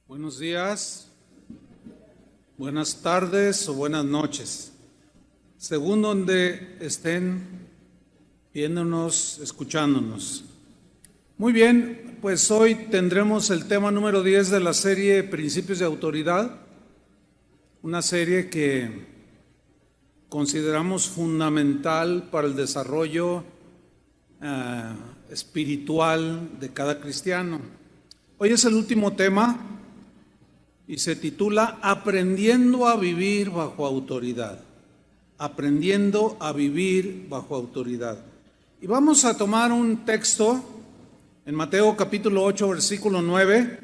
Buenos días, buenas tardes o buenas noches, según donde estén viéndonos, escuchándonos. Muy bien, pues hoy tendremos el tema número 10 de la serie Principios de Autoridad, una serie que consideramos fundamental para el desarrollo espiritual de cada cristiano. Hoy es el último tema y se titula Aprendiendo a vivir bajo autoridad. Aprendiendo a vivir bajo autoridad. Y vamos a tomar un texto en Mateo capítulo 8, versículo 9.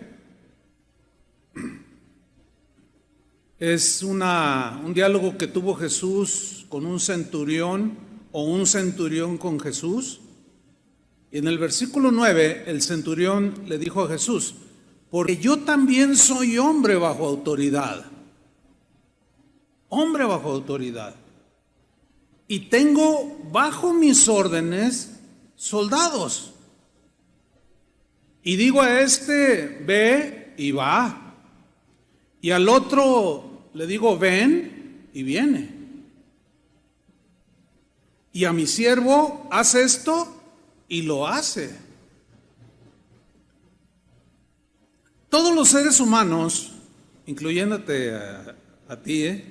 Es un diálogo que tuvo Jesús con un centurión o un centurión con Jesús. Y en el versículo 9 el centurión le dijo a Jesús: porque yo también soy hombre bajo autoridad. Hombre bajo autoridad. Y tengo bajo mis órdenes soldados. Y digo a este, ve y va. Y al otro le digo, ven y viene. Y a mi siervo, haz esto y lo hace. Todos los seres humanos, incluyéndote a ti,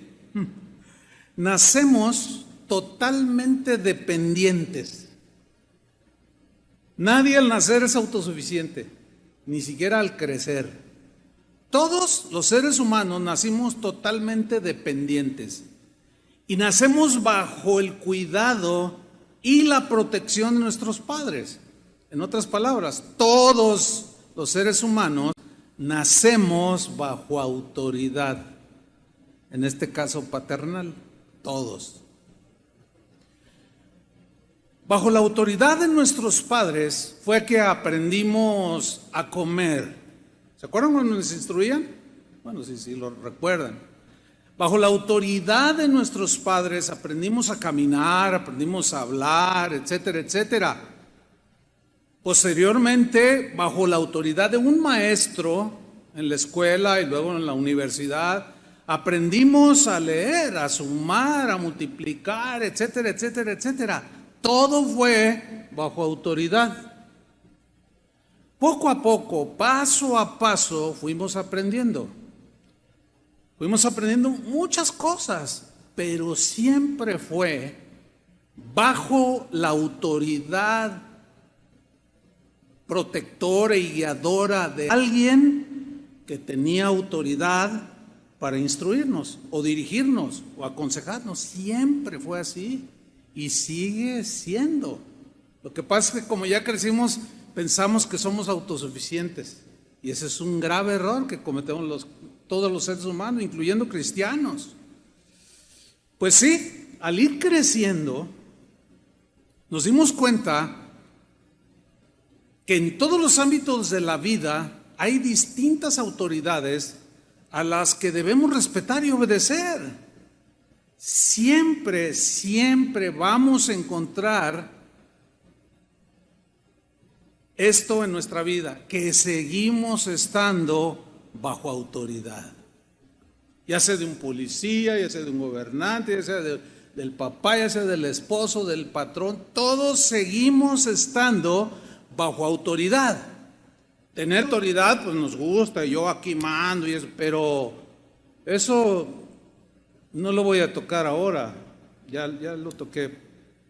nacemos totalmente dependientes. Nadie al nacer es autosuficiente, ni siquiera al crecer. Todos los seres humanos nacimos totalmente dependientes y nacemos bajo el cuidado y la protección de nuestros padres. En otras palabras, todos los seres humanos nacemos bajo autoridad, en este caso paternal, todos. Bajo la autoridad de nuestros padres fue que aprendimos a comer. ¿Se acuerdan cuando nos instruían? Bueno, sí, lo recuerdan. Bajo la autoridad de nuestros padres aprendimos a caminar, aprendimos a hablar, etcétera, etcétera. Posteriormente, bajo la autoridad de un maestro en la escuela y luego en la universidad, aprendimos a leer, a sumar, a multiplicar, etcétera, etcétera, etcétera. Todo fue bajo autoridad. Poco a poco, paso a paso, fuimos aprendiendo. Fuimos aprendiendo muchas cosas, pero siempre fue bajo la autoridad protectora y guiadora de alguien que tenía autoridad para instruirnos o dirigirnos o aconsejarnos. Siempre fue así y sigue siendo. Lo que pasa es que como ya crecimos pensamos que somos autosuficientes y ese es un grave error que cometemos todos los seres humanos, incluyendo cristianos. Pues sí, al ir creciendo nos dimos cuenta que en todos los ámbitos de la vida hay distintas autoridades a las que debemos respetar y obedecer. Siempre, siempre vamos a encontrar esto en nuestra vida, que seguimos estando bajo autoridad. Ya sea de un policía, ya sea de un gobernante, ya sea del papá, ya sea del esposo, del patrón, todos seguimos estando bajo autoridad. Tener autoridad pues nos gusta, yo aquí mando y eso, pero eso no lo voy a tocar ahora, ya lo toqué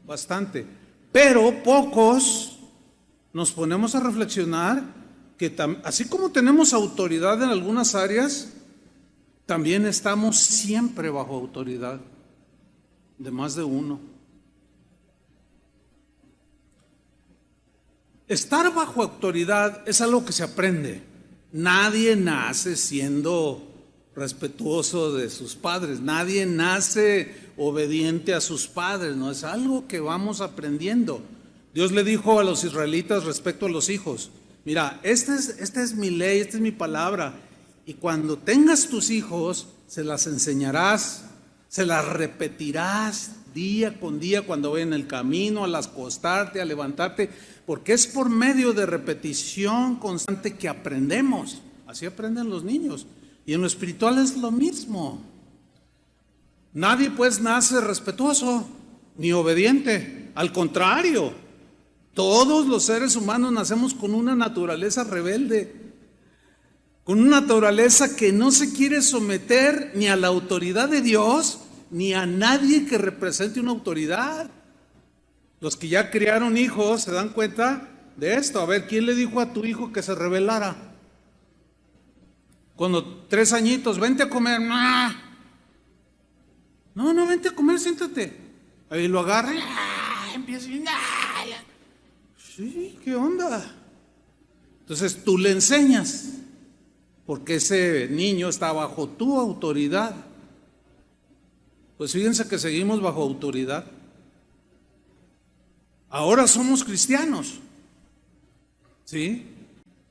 bastante. Pero pocos nos ponemos a reflexionar que así como tenemos autoridad en algunas áreas, también estamos siempre bajo autoridad de más de uno. Estar bajo autoridad es algo que se aprende. Nadie nace siendo respetuoso de sus padres, nadie nace obediente a sus padres, no es algo que vamos aprendiendo. Dios le dijo a los israelitas respecto a los hijos: mira, esta es mi ley, esta es mi palabra, y cuando tengas tus hijos se las enseñarás, se las repetirás día con día cuando vayan en el camino, al acostarte, al levantarte, porque es por medio de repetición constante que aprendemos. Así aprenden los niños. Y en lo espiritual es lo mismo. Nadie pues nace respetuoso ni obediente. Al contrario, todos los seres humanos nacemos con una naturaleza rebelde, con una naturaleza que no se quiere someter ni a la autoridad de Dios, ni a nadie que represente una autoridad. Los que ya criaron hijos se dan cuenta de esto. A ver, ¿quién le dijo a tu hijo que se rebelara? Cuando 3 añitos, vente a comer. No, vente a comer, siéntate. Ahí lo agarra, empieza a... Sí, ¿qué onda? Entonces tú le enseñas, porque ese niño está bajo tu autoridad. Pues fíjense que seguimos bajo autoridad. Ahora somos cristianos, ¿sí?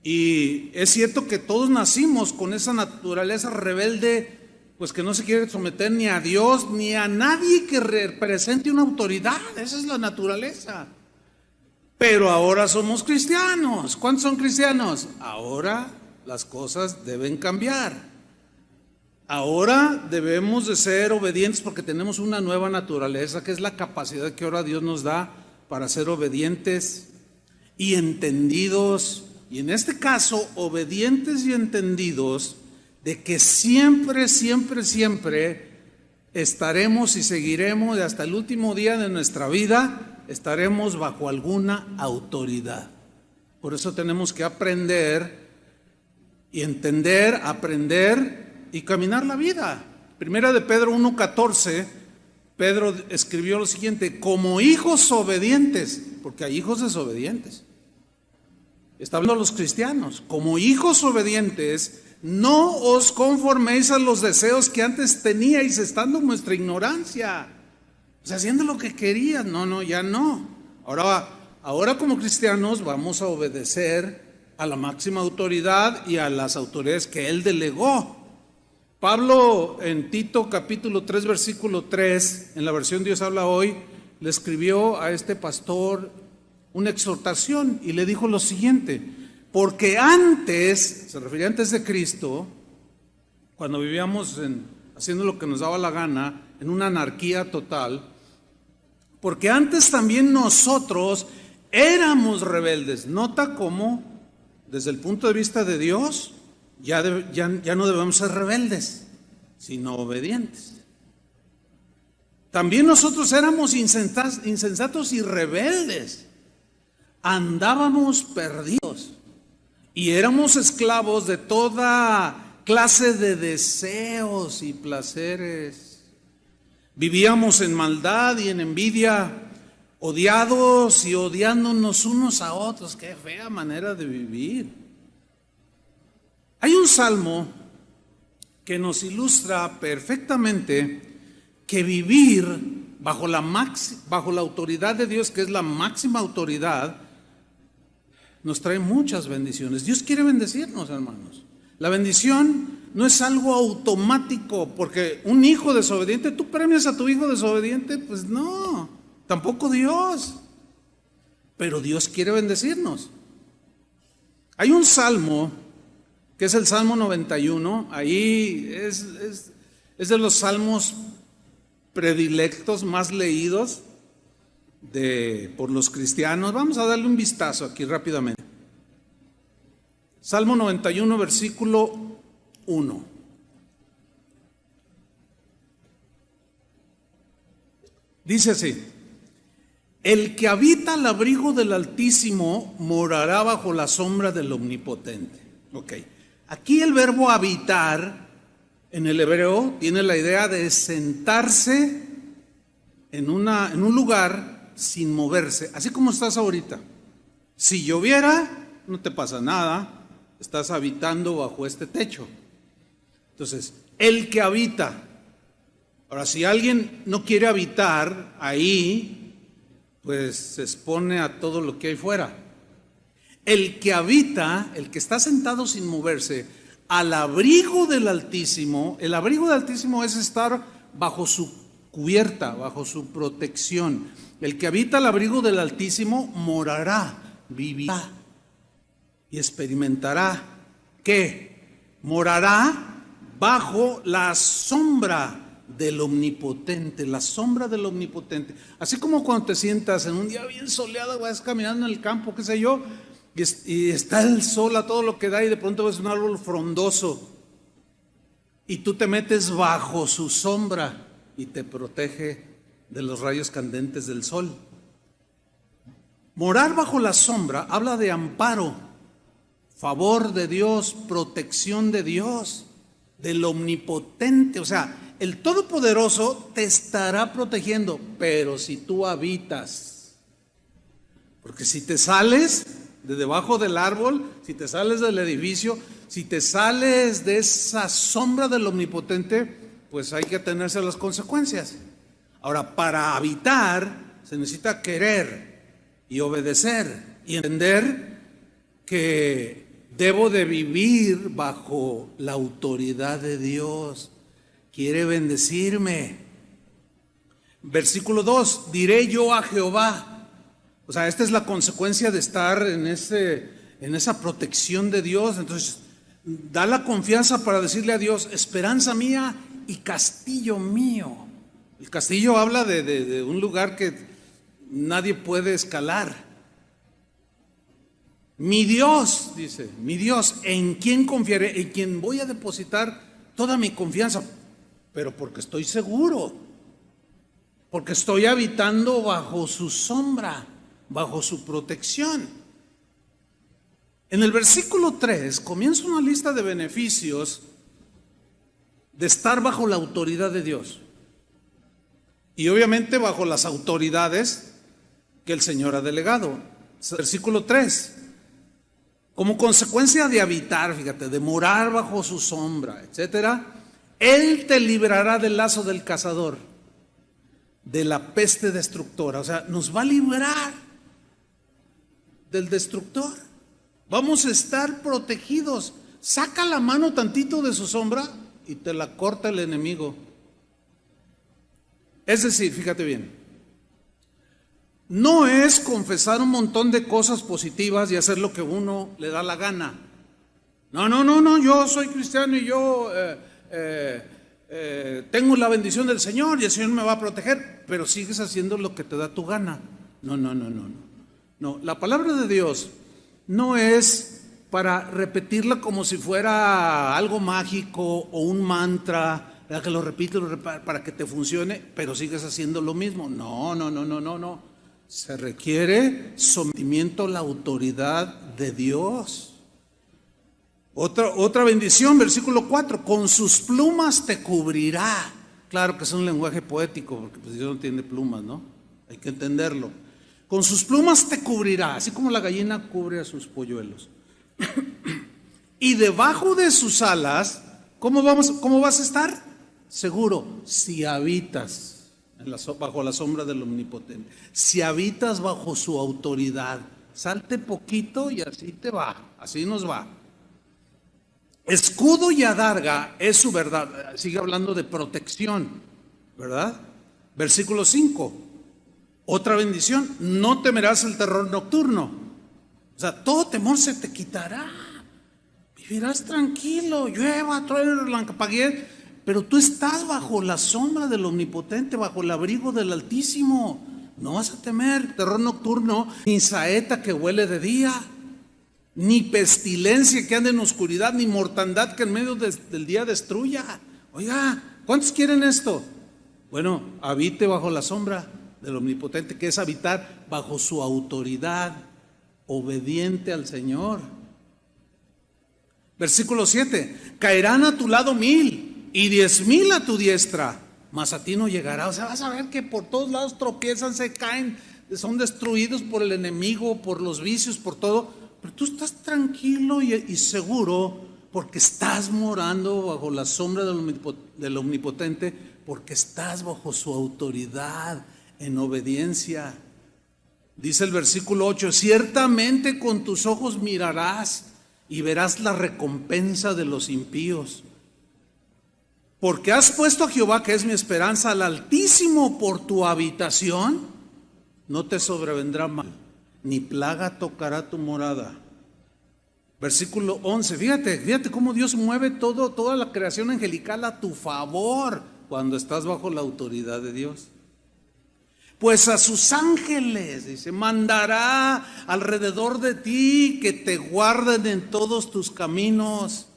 Y es cierto que todos nacimos con esa naturaleza rebelde, pues que no se quiere someter ni a Dios ni a nadie que represente una autoridad. Esa es la naturaleza. Pero ahora somos cristianos. ¿Cuántos son cristianos? Ahora las cosas deben cambiar. Ahora debemos de ser obedientes porque tenemos una nueva naturaleza, que es la capacidad que ahora Dios nos da para ser obedientes y entendidos. Y en este caso, obedientes y entendidos de que siempre, siempre, siempre estaremos y seguiremos, y hasta el último día de nuestra vida, estaremos bajo alguna autoridad. Por eso tenemos que aprender y entender, aprender y caminar la vida. Primera de Pedro 1:14, Pedro escribió lo siguiente: como hijos obedientes, porque hay hijos desobedientes. Está hablando a los cristianos. Como hijos obedientes, no os conforméis a los deseos que antes teníais estando en vuestra ignorancia. O sea, haciendo lo que querías. No, ya no. Ahora como cristianos vamos a obedecer a la máxima autoridad y a las autoridades que Él delegó. Pablo en Tito capítulo 3 versículo 3, en la versión Dios habla hoy, le escribió a este pastor una exhortación y le dijo lo siguiente: porque antes, se refería antes de Cristo, cuando vivíamos haciendo lo que nos daba la gana, en una anarquía total, porque antes también nosotros éramos rebeldes. Nota cómo, desde el punto de vista de Dios, ya no debemos ser rebeldes, sino obedientes. También nosotros éramos insensatos y rebeldes. Andábamos perdidos y éramos esclavos de toda clase de deseos y placeres. Vivíamos en maldad y en envidia, odiados y odiándonos unos a otros. Qué fea manera de vivir. Hay un salmo que nos ilustra perfectamente que vivir bajo la autoridad de Dios, que es la máxima autoridad, nos trae muchas bendiciones. Dios quiere bendecirnos, hermanos. La bendición no es algo automático, porque un hijo desobediente, ¿tú premias a tu hijo desobediente? Pues no, tampoco Dios. Pero Dios quiere bendecirnos. Hay un salmo que es el Salmo 91, ahí es de los salmos predilectos, más leídos por los cristianos. Vamos a darle un vistazo aquí rápidamente. Salmo 91, versículo 1. Dice así: el que habita al abrigo del Altísimo morará bajo la sombra del Omnipotente. Ok, aquí el verbo habitar en el hebreo tiene la idea de sentarse en un lugar sin moverse, así como estás ahorita. Si lloviera, no te pasa nada, estás habitando bajo este techo. Entonces, el que habita. Ahora, si alguien no quiere habitar ahí, pues se expone a todo lo que hay fuera. El que habita, el que está sentado sin moverse, al abrigo del Altísimo. El abrigo del Altísimo es estar bajo su cubierta, bajo su protección. El que habita al abrigo del Altísimo morará, vivirá y experimentará ¿qué? morará bajo la sombra del Omnipotente, la sombra del Omnipotente. Así como cuando te sientas en un día bien soleado, vas caminando en el campo, qué sé yo, y está el sol a todo lo que da y de pronto ves un árbol frondoso y tú te metes bajo su sombra y te protege de los rayos candentes del sol. Morar bajo la sombra habla de amparo, favor de Dios, protección de Dios, del Omnipotente. O sea, el Todopoderoso te estará protegiendo, pero si tú habitas, porque si te sales de debajo del árbol, si te sales del edificio, si te sales de esa sombra del Omnipotente, pues hay que atenerse a las consecuencias. Ahora, para habitar se necesita querer y obedecer y entender que debo de vivir bajo la autoridad de Dios. Quiere bendecirme. Versículo 2, diré yo a Jehová. O sea, esta es la consecuencia de estar en esa protección de Dios. Entonces, da la confianza para decirle a Dios, esperanza mía y castillo mío. El castillo habla de un lugar que nadie puede escalar. Mi Dios, dice, mi Dios, ¿en quién confiaré? En quien voy a depositar toda mi confianza, pero porque estoy seguro, porque estoy habitando bajo su sombra, bajo su protección. En el versículo 3 comienza una lista de beneficios de estar bajo la autoridad de Dios. Y obviamente bajo las autoridades que el Señor ha delegado. Versículo 3. Como consecuencia de habitar, fíjate, de morar bajo su sombra, etcétera, Él te librará del lazo del cazador, de la peste destructora. O sea, nos va a librar del destructor. Vamos a estar protegidos. Saca la mano tantito de su sombra y te la corta el enemigo. Es decir, fíjate bien, no es confesar un montón de cosas positivas y hacer lo que uno le da la gana. No, yo soy cristiano y yo tengo la bendición del Señor y el Señor me va a proteger, pero sigues haciendo lo que te da tu gana. No, la palabra de Dios no es para repetirla como si fuera algo mágico o un mantra, que lo repite para que te funcione, pero sigues haciendo lo mismo. No. Se requiere sometimiento a la autoridad de Dios. Otra bendición, versículo 4, con sus plumas te cubrirá. Claro que es un lenguaje poético, porque pues Dios no tiene plumas, ¿no? Hay que entenderlo. Con sus plumas te cubrirá, así como la gallina cubre a sus polluelos. Y debajo de sus alas, ¿cómo vas a estar? Seguro, si habitas bajo la sombra del Omnipotente, si habitas bajo su autoridad, salte poquito y así te va, así nos va. Escudo y adarga es su verdad. Sigue hablando de protección, ¿verdad? Versículo 5, otra bendición, no temerás el terror nocturno. O sea, todo temor se te quitará, vivirás tranquilo, llueva, truene, relampaguee, pero tú estás bajo la sombra del Omnipotente, bajo el abrigo del Altísimo. No vas a temer terror nocturno, ni saeta que huele de día, ni pestilencia que ande en oscuridad, ni mortandad que en medio del día destruya. Oiga, ¿cuántos quieren esto? Bueno, habite bajo la sombra del Omnipotente, que es habitar bajo su autoridad, obediente al Señor. Versículo 7, caerán a tu lado 1000 y 10,000 a tu diestra, mas a ti no llegará. O sea, vas a ver que por todos lados tropiezan, se caen, son destruidos por el enemigo, por los vicios, por todo. Pero tú estás tranquilo y seguro porque estás morando bajo la sombra del Omnipotente, porque estás bajo su autoridad en obediencia. Dice el versículo 8, ciertamente con tus ojos mirarás y verás la recompensa de los impíos. Porque has puesto a Jehová, que es mi esperanza, al Altísimo por tu habitación, no te sobrevendrá mal, ni plaga tocará tu morada. Versículo 11, fíjate cómo Dios mueve toda la creación angelical a tu favor cuando estás bajo la autoridad de Dios. Pues a sus ángeles, dice, mandará alrededor de ti que te guarden en todos tus caminos.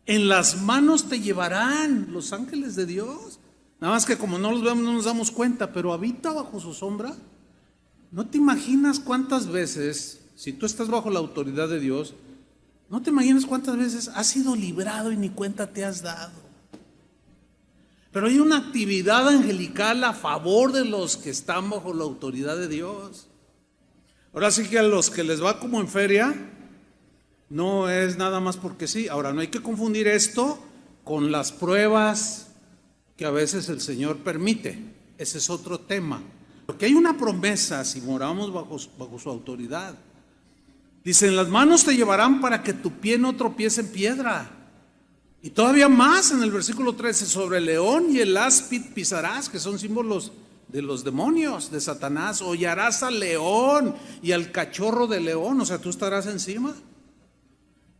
En las manos te llevarán los ángeles de Dios. Nada más que como no los vemos no nos damos cuenta, pero habita bajo su sombra. No te imaginas cuántas veces, si tú estás bajo la autoridad de Dios, no te imaginas cuántas veces has sido librado y ni cuenta te has dado. Pero hay una actividad angelical a favor de los que están bajo la autoridad de Dios. Ahora sí que a los que les va como en feria, no es nada más porque sí. Ahora, no hay que confundir esto con las pruebas que a veces el Señor permite. Ese es otro tema. Porque hay una promesa si moramos bajo su autoridad. Dice, en las manos te llevarán para que tu pie no tropiece en piedra. Y todavía más en el versículo 13, sobre el león y el áspid pisarás, que son símbolos de los demonios, de Satanás. Hollarás al león y al cachorro de león, o sea, tú estarás encima.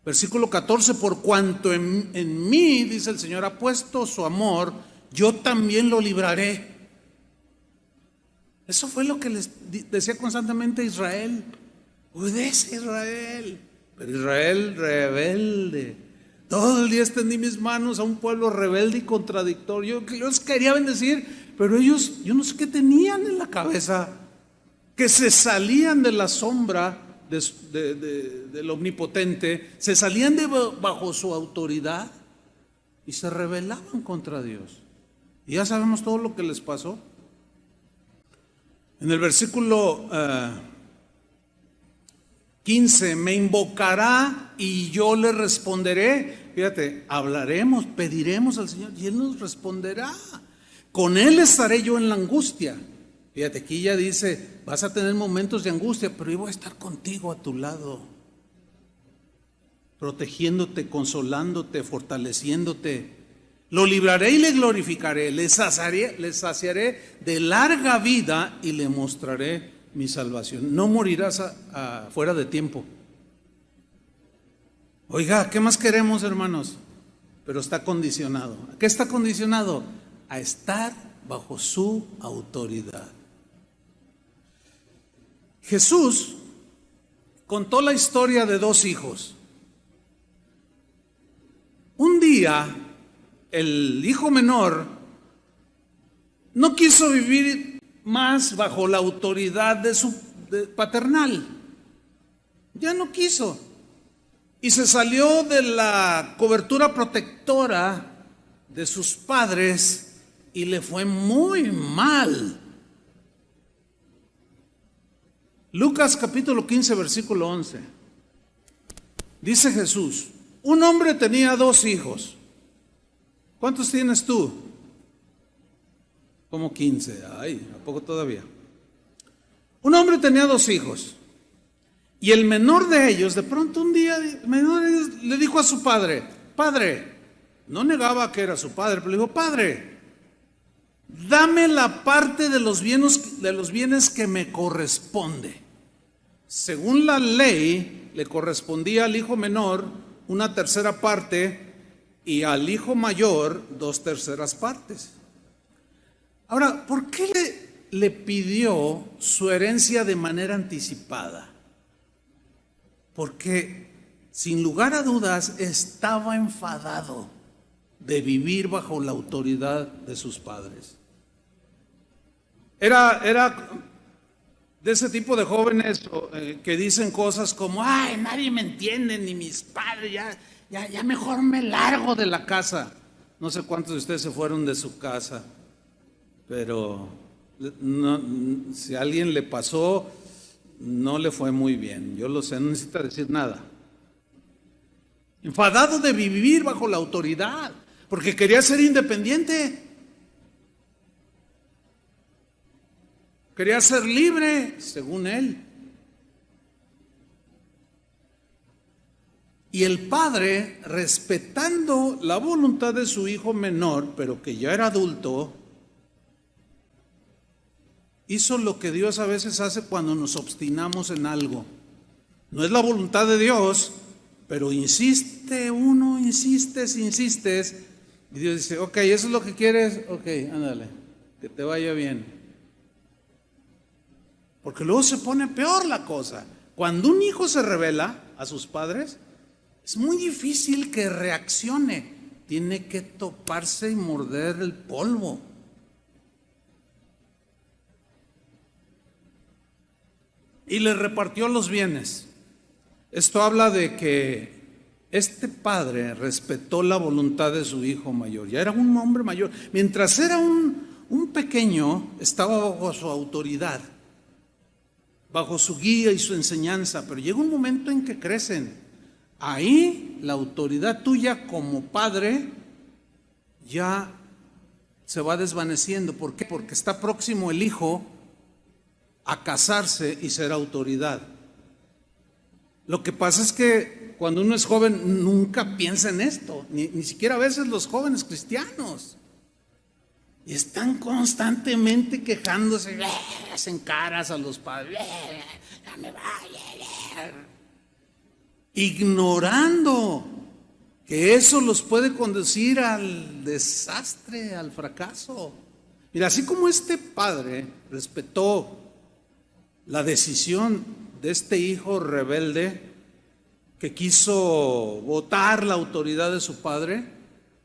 Versículo 14, por cuanto en mí, dice el Señor, ha puesto su amor, yo también lo libraré. Eso fue lo que les decía constantemente a Israel. Obedece, Israel. Pero Israel rebelde. Todo el día extendí mis manos a un pueblo rebelde y contradictorio. Yo les quería bendecir, pero ellos, yo no sé qué tenían en la cabeza, que se salían de la sombra del omnipotente, se salían bajo su autoridad y se rebelaban contra Dios. Y ya sabemos todo lo que les pasó. En el versículo 15, me invocará y yo le responderé. Fíjate, hablaremos, pediremos al Señor y Él nos responderá. Con Él estaré yo en la angustia. Fíjate, aquí ya dice, vas a tener momentos de angustia, pero yo voy a estar contigo a tu lado, protegiéndote, consolándote, fortaleciéndote. Lo libraré y le glorificaré, le saciaré de larga vida y le mostraré mi salvación. No morirás fuera de tiempo. Oiga, ¿qué más queremos, hermanos? Pero está condicionado. ¿A qué está condicionado? A estar bajo su autoridad. Jesús contó la historia de dos hijos. Un día, el hijo menor no quiso vivir más bajo la autoridad de su paternal. Ya no quiso. Y se salió de la cobertura protectora de sus padres y le fue muy mal. Lucas capítulo 15, versículo 11. Dice Jesús, un hombre tenía dos hijos. ¿Cuántos tienes tú? Como 15. Ay, ¿a poco todavía? Un hombre tenía dos hijos. Y el menor de ellos, de pronto un día, le dijo a su padre, padre, no negaba que era su padre, pero le dijo, padre, dame la parte de los bienes que me corresponde. Según la ley, le correspondía al hijo menor una tercera parte y al hijo mayor 2/3 partes. Ahora, ¿por qué le pidió su herencia de manera anticipada? Porque sin lugar a dudas estaba enfadado de vivir bajo la autoridad de sus padres. Era de ese tipo de jóvenes que dicen cosas como, ay, nadie me entiende, ni mis padres, ya mejor me largo de la casa. No sé cuántos de ustedes se fueron de su casa, pero no, si a alguien le pasó, no le fue muy bien. Yo lo sé, no necesita decir nada. Enfadado de vivir bajo la autoridad, porque quería ser independiente. Quería ser libre, según él. Y el padre, respetando la voluntad de su hijo menor, pero que ya era adulto, hizo lo que Dios a veces hace cuando nos obstinamos en algo. No es la voluntad de Dios, pero insiste uno, insistes, y Dios dice, ok, eso es lo que quieres, ok, ándale, que te vaya bien. Porque luego se pone peor la cosa. Cuando un hijo se revela a sus padres, es muy difícil que reaccione. Tiene que toparse y morder el polvo. Y le repartió los bienes. Esto habla de que este padre respetó la voluntad de su hijo mayor. Ya era un hombre mayor. Mientras era un pequeño, estaba bajo su autoridad, bajo su guía y su enseñanza. Pero llega un momento en que crecen. Ahí la autoridad tuya como padre ya se va desvaneciendo. ¿Por qué? Porque está próximo el hijo a casarse y ser autoridad. Lo que pasa es que cuando uno es joven nunca piensa en esto, ni siquiera a veces los jóvenes cristianos. Y están constantemente quejándose, hacen caras a los padres, ya me vaya, ignorando que eso los puede conducir al desastre, al fracaso. Mira, así como este padre respetó la decisión de este hijo rebelde que quiso votar la autoridad de su padre,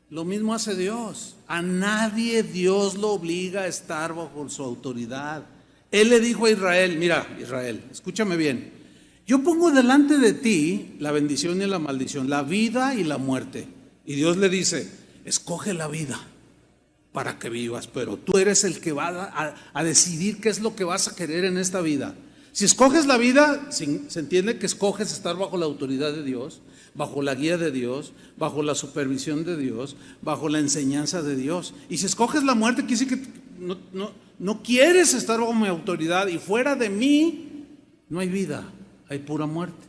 lo mismo hace Dios. A nadie Dios lo obliga a estar bajo su autoridad. Él le dijo a Israel, mira Israel, escúchame bien, yo pongo delante de ti la bendición y la maldición, la vida y la muerte. Y Dios le dice, escoge la vida para que vivas, pero tú eres el que va a decidir qué es lo que vas a querer en esta vida. Si escoges la vida, se entiende que escoges estar bajo la autoridad de Dios, bajo la guía de Dios, bajo la supervisión de Dios, bajo la enseñanza de Dios. Y si escoges la muerte, quiere decir que no quieres estar bajo mi autoridad y fuera de mí no hay vida, hay pura muerte.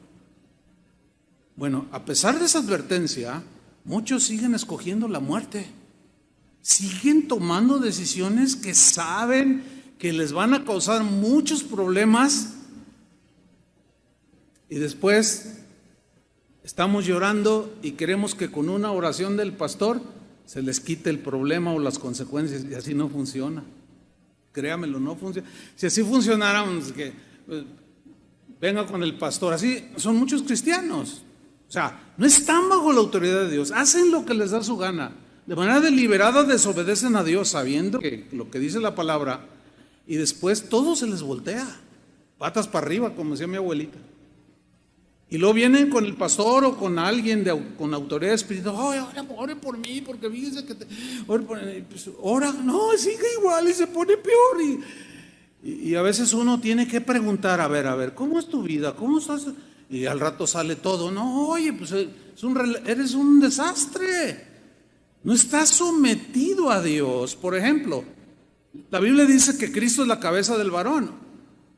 Bueno, a pesar de esa advertencia, muchos siguen escogiendo la muerte. Siguen tomando decisiones que saben que les van a causar muchos problemas y después estamos llorando y queremos que con una oración del pastor se les quite el problema o las consecuencias, y así no funciona. Créamelo, no funciona. Si así funcionáramos, que venga con el pastor, así son muchos cristianos. O sea, no están bajo la autoridad de Dios, hacen lo que les da su gana. De manera deliberada desobedecen a Dios sabiendo que lo que dice la palabra, y después todo se les voltea, patas para arriba, como decía mi abuelita. Y luego vienen con el pastor o con alguien con autoridad espiritual, ore por mí, porque fíjense que ora, no, sigue igual y se pone peor. Y a veces uno tiene que preguntar, a ver, ¿cómo es tu vida? ¿Cómo estás? Y al rato sale todo, no, oye, pues eres un desastre. No estás sometido a Dios. Por ejemplo, la Biblia dice que Cristo es la cabeza del varón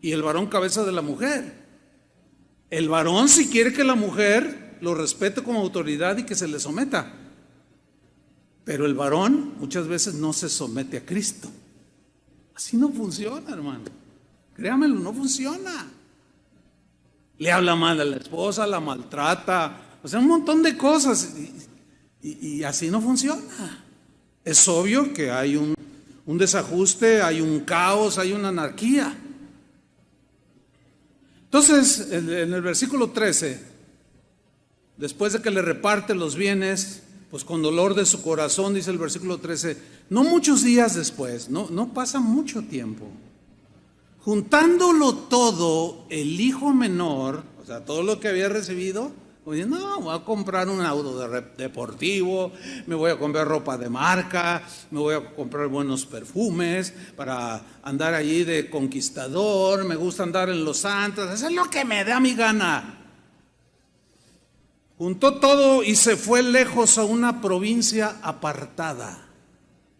y el varón cabeza de la mujer. El varón si quiere que la mujer lo respete como autoridad y que se le someta. Pero el varón muchas veces no se somete a Cristo. Así no funciona, hermano. Créamelo, no funciona. Le habla mal a la esposa, la maltrata, o sea, un montón de cosas. Y así no funciona. Es obvio que hay un desajuste, hay un caos, hay una anarquía. Entonces, en el versículo 13, después de que le reparte los bienes, pues con dolor de su corazón, dice el versículo 13, no muchos días después, no pasa mucho tiempo, juntándolo todo, el hijo menor, o sea, todo lo que había recibido, oye, no, voy a comprar un auto deportivo, me voy a comprar ropa de marca, me voy a comprar buenos perfumes para andar allí de conquistador, me gusta andar en los santos, eso es lo que me da mi gana. Juntó todo y se fue lejos a una provincia apartada.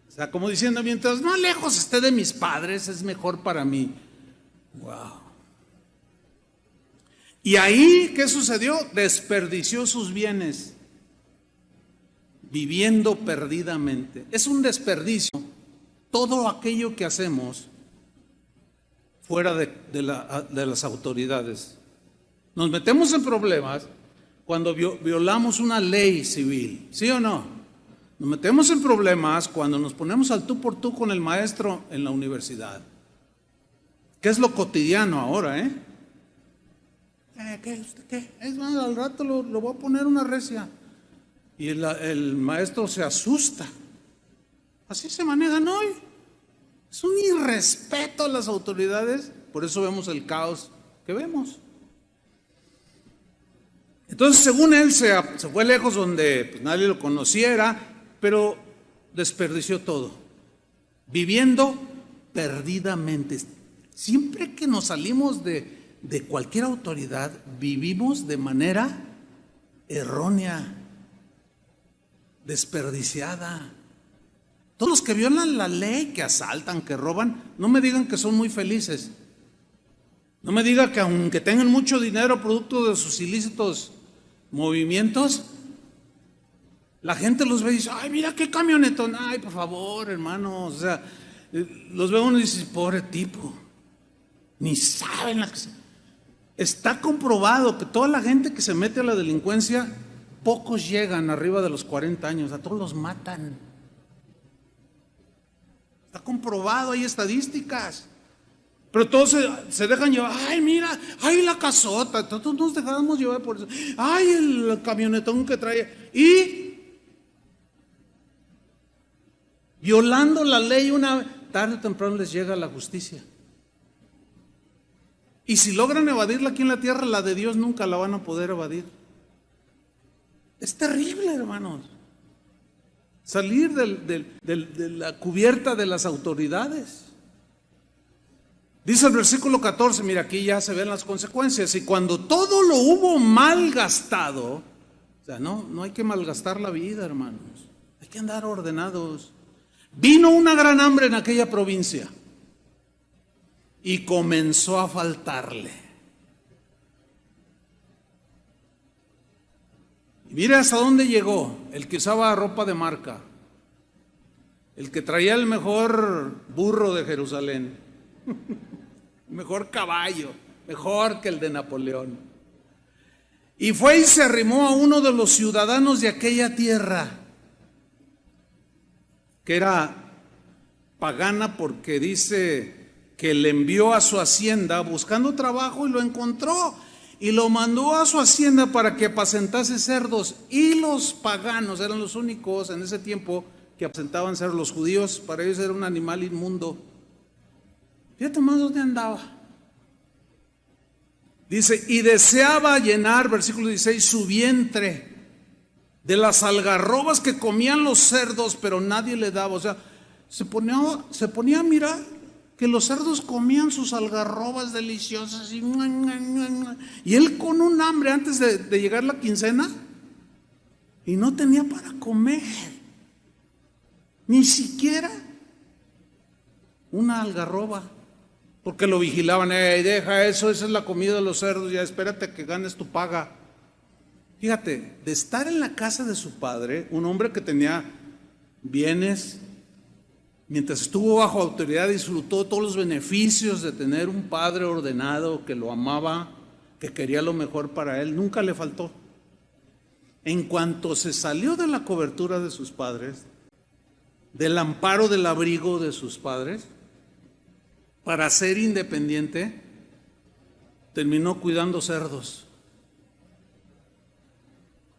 O sea, como diciendo, mientras más lejos esté de mis padres, es mejor para mí. Wow. Y ahí, ¿qué sucedió? Desperdició sus bienes, viviendo perdidamente. Es un desperdicio todo aquello que hacemos fuera de las autoridades. Nos metemos en problemas cuando violamos una ley civil, ¿sí o no? Nos metemos en problemas cuando nos ponemos al tú por tú con el maestro en la universidad, que es lo cotidiano ahora, ¿eh? ¿Qué? Es más, al rato lo voy a poner una recia. Y el maestro se asusta. Así se manejan hoy. Es un irrespeto a las autoridades. Por eso vemos el caos que vemos. Entonces, según él, se fue lejos donde pues, nadie lo conociera, pero desperdició todo, viviendo perdidamente. Siempre que nos salimos de cualquier autoridad, vivimos de manera errónea, desperdiciada. Todos los que violan la ley, que asaltan, que roban, no me digan que son muy felices. No me digan que aunque tengan mucho dinero producto de sus ilícitos movimientos, la gente los ve y dice, ay, mira qué camionetón, ay, por favor, hermanos, o sea, los ve uno y dice, pobre tipo, ni saben la que se... Está comprobado que toda la gente que se mete a la delincuencia, pocos llegan arriba de los 40 años, a todos los matan. Está comprobado, hay estadísticas. Pero todos se dejan llevar, ay, mira, ay, la casota, todos nos dejamos llevar por eso, ay, el camionetón que trae, y violando la ley, tarde o temprano les llega la justicia. Y si logran evadirla aquí en la tierra, la de Dios nunca la van a poder evadir. Es terrible, hermanos, salir de la cubierta de las autoridades. Dice el versículo 14, mira, aquí ya se ven las consecuencias. Y cuando todo lo hubo malgastado, o sea, no hay que malgastar la vida, hermanos, hay que andar ordenados. Vino una gran hambre en aquella provincia y comenzó a faltarle. Y mira hasta dónde llegó el que usaba ropa de marca, el que traía el mejor burro de Jerusalén, mejor caballo, mejor que el de Napoleón. Y fue y se arrimó a uno de los ciudadanos de aquella tierra, que era pagana, porque dice que le envió a su hacienda buscando trabajo y lo encontró y lo mandó a su hacienda para que apacentase cerdos. Y los paganos eran los únicos en ese tiempo que apacentaban cerdos. Los judíos, para ellos era un animal inmundo. Fíjate más dónde andaba. Dice, y deseaba llenar, versículo 16, su vientre de las algarrobas que comían los cerdos, pero nadie le daba. O sea, se ponía a mirar que los cerdos comían sus algarrobas deliciosas y él con un hambre antes de llegar la quincena y no tenía para comer, ni siquiera una algarroba, porque lo vigilaban. Deja eso, esa es la comida de los cerdos, ya espérate que ganes tu paga. Fíjate, de estar en la casa de su padre, un hombre que tenía bienes, mientras estuvo bajo autoridad, disfrutó todos los beneficios de tener un padre ordenado que lo amaba, que quería lo mejor para él, nunca le faltó. En cuanto se salió de la cobertura de sus padres, del amparo del abrigo de sus padres, para ser independiente, terminó cuidando cerdos.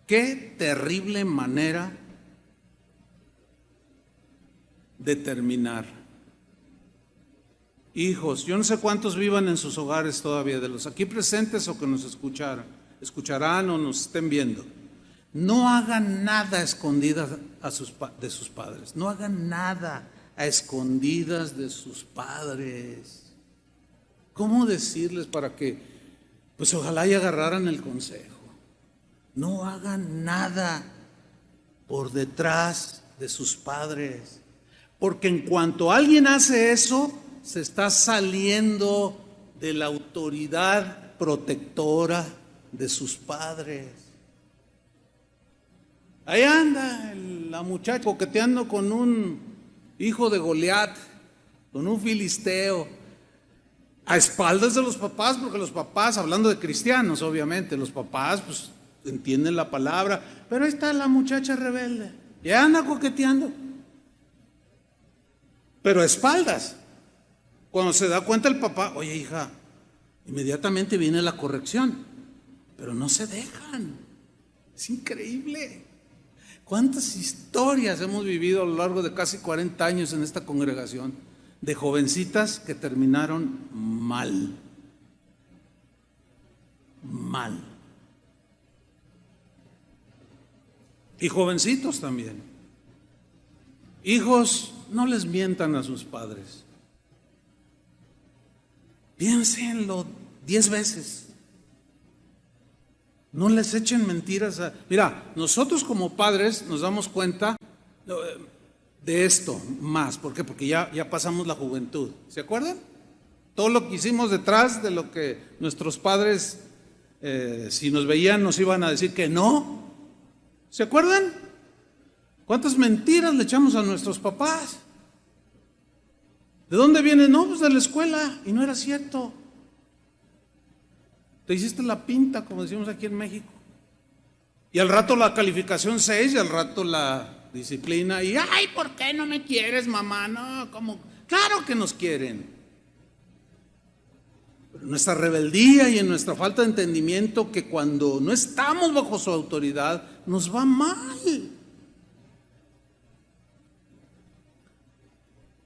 Qué terrible manera de terminar. Hijos, yo no sé cuántos vivan en sus hogares todavía, de los aquí presentes o que nos escucharán o nos estén viendo. No hagan nada a escondidas de sus padres. No hagan nada a escondidas de sus padres. ¿Cómo decirles para que, pues ojalá y agarraran el consejo? No hagan nada por detrás de sus padres, porque en cuanto alguien hace eso, se está saliendo de la autoridad protectora de sus padres. Ahí anda la muchacha coqueteando con un hijo de Goliat, con un filisteo. a espaldas de los papás, porque los papás, hablando de cristianos, obviamente, los papás pues entienden la palabra, pero ahí está la muchacha rebelde, ya anda coqueteando, pero a espaldas. Cuando se da cuenta el papá, oye hija, inmediatamente viene la corrección, pero no se dejan. Es increíble. ¿Cuántas historias hemos vivido a lo largo de casi 40 años en esta congregación de jovencitas que terminaron mal? Mal. Y jovencitos también. Hijos, no les mientan a sus padres. Piénsenlo 10 veces. No les echen mentiras. Mira, nosotros como padres nos damos cuenta de esto más. ¿Por qué? Porque ya pasamos la juventud. ¿Se acuerdan? Todo lo que hicimos detrás de lo que nuestros padres, si nos veían, nos iban a decir que no. ¿Se acuerdan? ¿Cuántas mentiras le echamos a nuestros papás? ¿De dónde viene? No, pues de la escuela. Y no era cierto. Te hiciste la pinta, como decimos aquí en México. Y al rato la calificación 6 y al rato la disciplina. Y, ay, ¿por qué no me quieres, mamá? No, ¿cómo? Claro que nos quieren. Pero nuestra rebeldía y en nuestra falta de entendimiento, que cuando no estamos bajo su autoridad, nos va mal.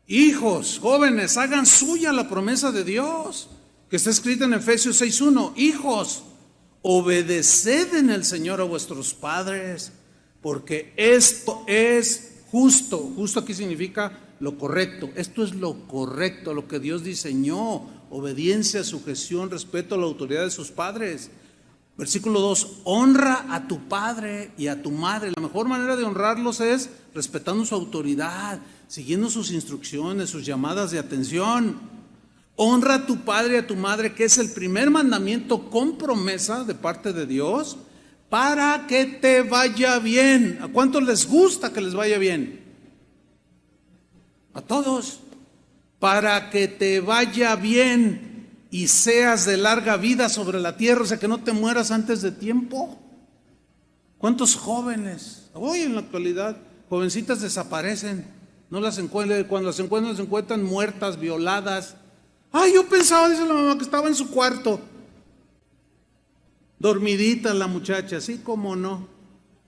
Hijos, jóvenes, hagan suya la promesa de Dios, que está escrita en Efesios 6:1. Hijos, obedeced en el Señor a vuestros padres, porque esto es justo. Justo aquí significa lo correcto. Esto es lo correcto, lo que Dios diseñó. Obediencia, sujeción, respeto a la autoridad de sus padres. Versículo 2, honra a tu padre y a tu madre. La mejor manera de honrarlos es respetando su autoridad, siguiendo sus instrucciones, sus llamadas de atención. Honra a tu padre y a tu madre, que es el primer mandamiento con promesa de parte de Dios, para que te vaya bien. ¿A cuántos les gusta que les vaya bien? A todos. Para que te vaya bien y seas de larga vida sobre la tierra, o sea, que no te mueras antes de tiempo. ¿Cuántos jóvenes hoy en la actualidad, jovencitas desaparecen? No las encuentran, cuando las encuentran, se encuentran muertas, violadas. Ay, yo pensaba, dice la mamá, que estaba en su cuarto, dormidita la muchacha, así como no.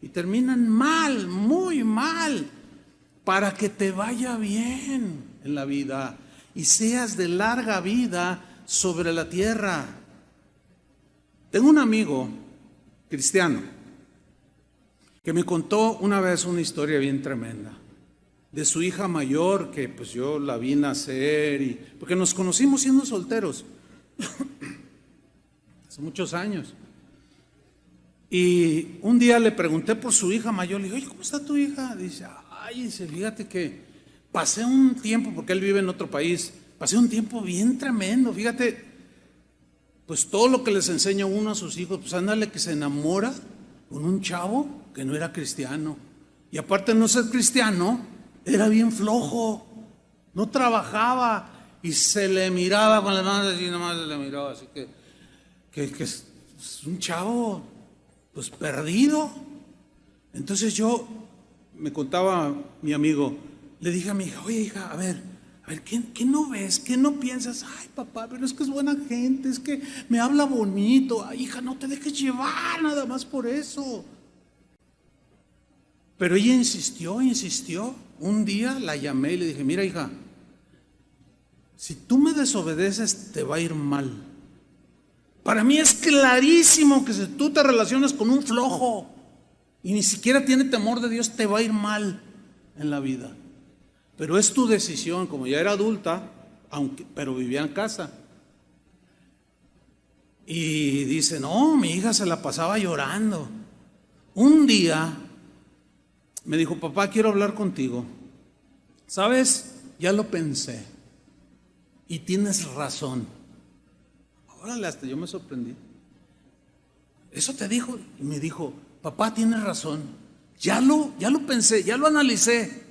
Y terminan mal, muy mal, para que te vaya bien en la vida y seas de larga vida sobre la tierra. Tengo un amigo cristiano que me contó una vez una historia bien tremenda de su hija mayor, que pues yo la vi nacer, porque nos conocimos siendo solteros hace muchos años. Y un día le pregunté por su hija mayor, le dije, oye, ¿cómo está tu hija? Dice, fíjate que pasé un tiempo, porque él vive en otro país, pasé un tiempo bien tremendo, fíjate, pues todo lo que les enseña uno a sus hijos, pues ándale que se enamora con un chavo que no era cristiano. Y aparte de no ser cristiano, era bien flojo, no trabajaba y se le miraba con las manos así, nomás se le miraba, así que es un chavo pues perdido. Entonces me contaba mi amigo, le dije a mi hija, oye hija, a ver, ¿qué no ves? ¿Qué no piensas? Ay papá, pero es que es buena gente, es que me habla bonito. Ay hija, no te dejes llevar nada más por eso. Pero ella insistió. Un día la llamé y le dije, mira hija, si tú me desobedeces te va a ir mal. Para mí es clarísimo que si tú te relacionas con un flojo y ni siquiera tiene temor de Dios, te va a ir mal en la vida. Pero es tu decisión, como ya era adulta, pero vivía en casa. Y dice, no, mi hija se la pasaba llorando. Un día me dijo, papá, quiero hablar contigo. ¿Sabes? Ya lo pensé. Y tienes razón. Órale, hasta yo me sorprendí. Eso te dijo. Y me dijo, papá, tienes razón. Ya lo pensé, ya lo analicé.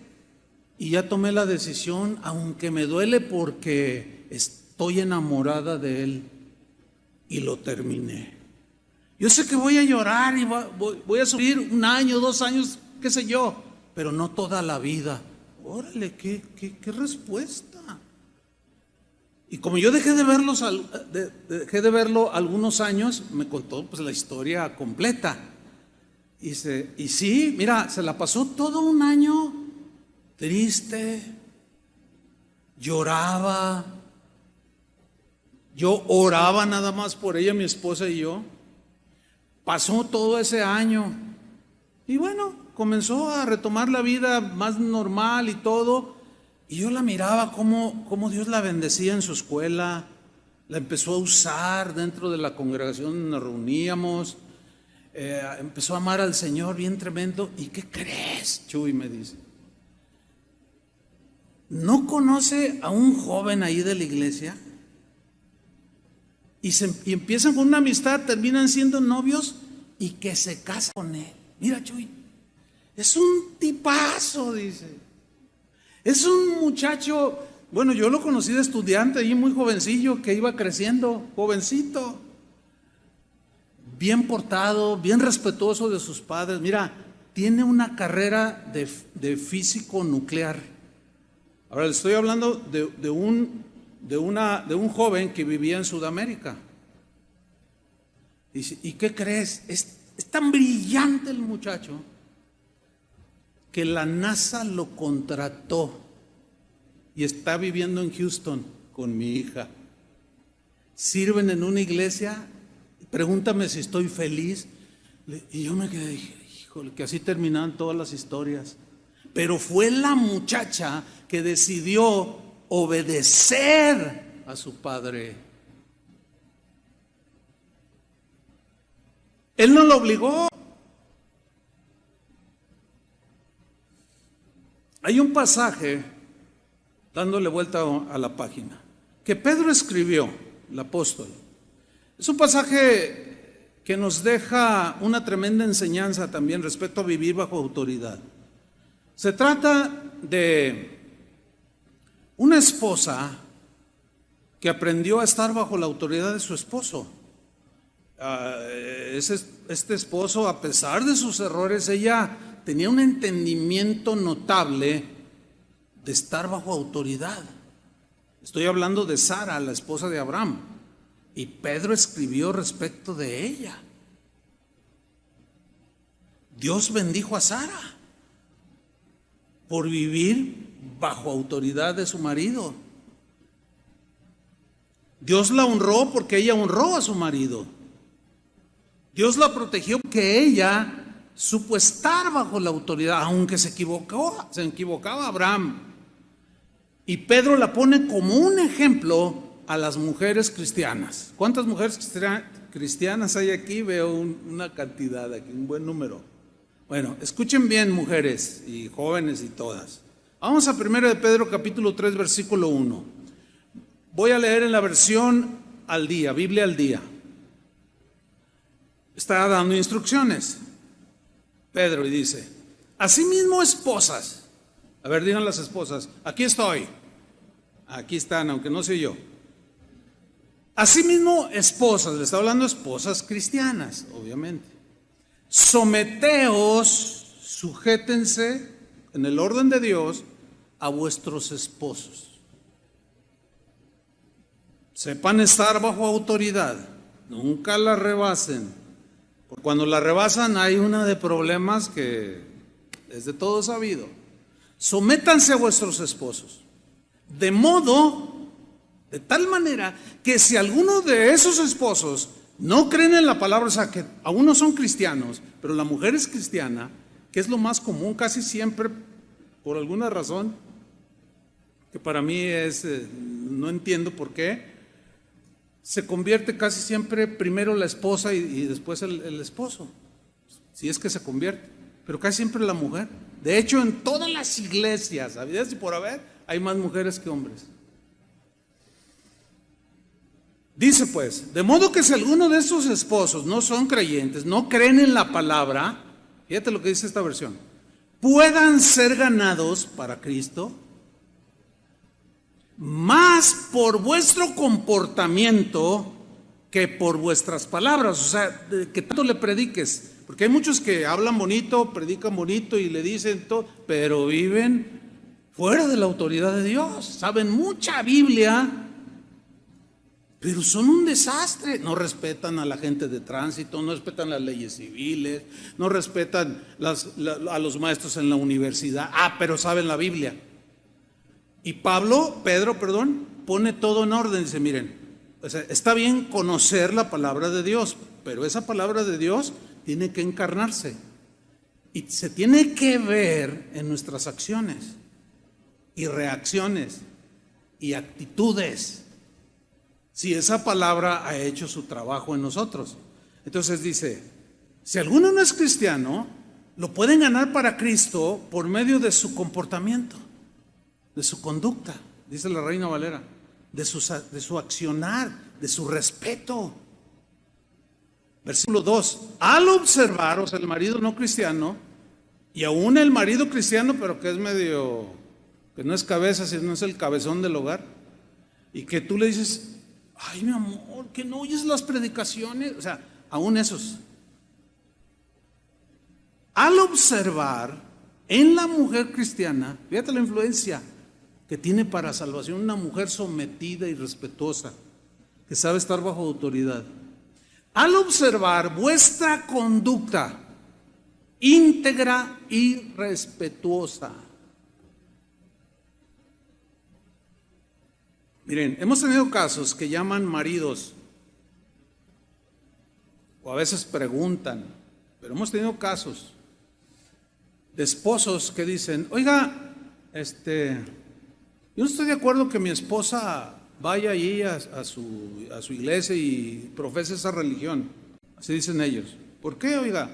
Y ya tomé la decisión, aunque me duele porque estoy enamorada de él y lo terminé. Yo sé que voy a llorar y voy a sufrir 1 año, 2 años, qué sé yo, pero no toda la vida. Órale, qué respuesta. Y como yo dejé de verlo algunos años, me contó pues la historia completa. Y sí, mira, se la pasó todo 1 año triste, lloraba. Yo oraba nada más por ella, mi esposa y yo. Pasó todo ese año y bueno, comenzó a retomar la vida más normal y todo. Y yo la miraba cómo Dios la bendecía en su escuela, la empezó a usar dentro de la congregación donde nos reuníamos, empezó a amar al Señor bien tremendo. ¿Y qué crees, Chuy? Me dice, ¿no conoce a un joven ahí de la iglesia? Y empiezan con una amistad, terminan siendo novios y que se casa con él. Mira, Chuy, es un tipazo, dice. Es un muchacho, bueno, yo lo conocí de estudiante ahí, muy jovencillo, que iba creciendo, jovencito, bien portado, bien respetuoso de sus padres. Mira, tiene una carrera de físico nuclear. Ahora le estoy hablando de un joven que vivía en Sudamérica. ¿Y qué crees? Es tan brillante el muchacho que la NASA lo contrató y está viviendo en Houston con mi hija. Sirven en una iglesia, pregúntame si estoy feliz. Y yo me quedé, dije, híjole, que así terminaban todas las historias. Pero fue la muchacha que decidió obedecer a su padre. Él no lo obligó. Hay un pasaje, dándole vuelta a la página, que Pedro escribió, el apóstol. Es un pasaje que nos deja una tremenda enseñanza también respecto a vivir bajo autoridad. Se trata de una esposa que aprendió a estar bajo la autoridad de su esposo. Este esposo, a pesar de sus errores, ella tenía un entendimiento notable de estar bajo autoridad. Estoy hablando de Sara, la esposa de Abraham, y Pedro escribió respecto de ella. Dios bendijo a Sara por vivir bajo autoridad de su marido. Dios la honró porque ella honró a su marido. Dios la protegió porque ella supo estar bajo la autoridad, aunque se equivocaba Abraham. Y Pedro la pone como un ejemplo a las mujeres cristianas. ¿Cuántas mujeres cristianas hay aquí? Veo una cantidad aquí, un buen número. Bueno, escuchen bien, mujeres y jóvenes y todas. Vamos a 1 de Pedro capítulo 3 versículo 1. Voy a leer en la versión al día, Biblia al día. Está dando instrucciones Pedro y dice: asimismo, esposas. A ver, digan las esposas, aquí estoy. Aquí están, aunque no soy yo. Asimismo, esposas, le está hablando esposas cristianas, obviamente. Someteos, sujétense en el orden de Dios a vuestros esposos. Sepan estar bajo autoridad, nunca la rebasen. Porque cuando la rebasan hay una de problemas que es de todo sabido. Sométanse a vuestros esposos, de tal manera que si alguno de esos esposos no creen en la palabra, o sea, que aún no son cristianos, pero la mujer es cristiana, que es lo más común casi siempre, por alguna razón, que para mí no entiendo por qué, se convierte casi siempre primero la esposa y después el esposo, si es que se convierte, pero casi siempre la mujer. De hecho, en todas las iglesias, habidas y por haber, hay más mujeres que hombres. Dice pues, de modo que si alguno de esos esposos no son creyentes, no creen en la palabra, fíjate lo que dice esta versión, puedan ser ganados para Cristo, más por vuestro comportamiento que por vuestras palabras. O sea, que tanto le prediques. Porque hay muchos que hablan bonito, predican bonito y le dicen todo, pero viven fuera de la autoridad de Dios. Saben mucha Biblia, pero son un desastre. No respetan a la gente de tránsito, no respetan las leyes civiles, no respetan a los maestros en la universidad. Pero saben la Biblia. Y Pedro, pone todo en orden. Dice, miren, o sea, está bien conocer la palabra de Dios, pero esa palabra de Dios tiene que encarnarse. Y se tiene que ver en nuestras acciones y reacciones y actitudes, si esa palabra ha hecho su trabajo en nosotros. Entonces dice, si alguno no es cristiano, lo pueden ganar para Cristo por medio de su comportamiento, de su conducta, dice la Reina Valera, de su accionar, de su respeto. Versículo 2, al observar, o sea, el marido no cristiano, y aún el marido cristiano, pero que es medio, que no es cabeza, sino es el cabezón del hogar, y que tú le dices, ay, mi amor, que no oyes las predicaciones, o sea, aún esos. Al observar en la mujer cristiana, fíjate la influencia que tiene para salvación, una mujer sometida y respetuosa, que sabe estar bajo autoridad. Al observar vuestra conducta íntegra y respetuosa. Miren, hemos tenido casos que llaman maridos, o a veces preguntan, pero hemos tenido casos de esposos que dicen, oiga, yo no estoy de acuerdo que mi esposa vaya allí a su iglesia y profese esa religión. Así dicen ellos. ¿Por qué, oiga?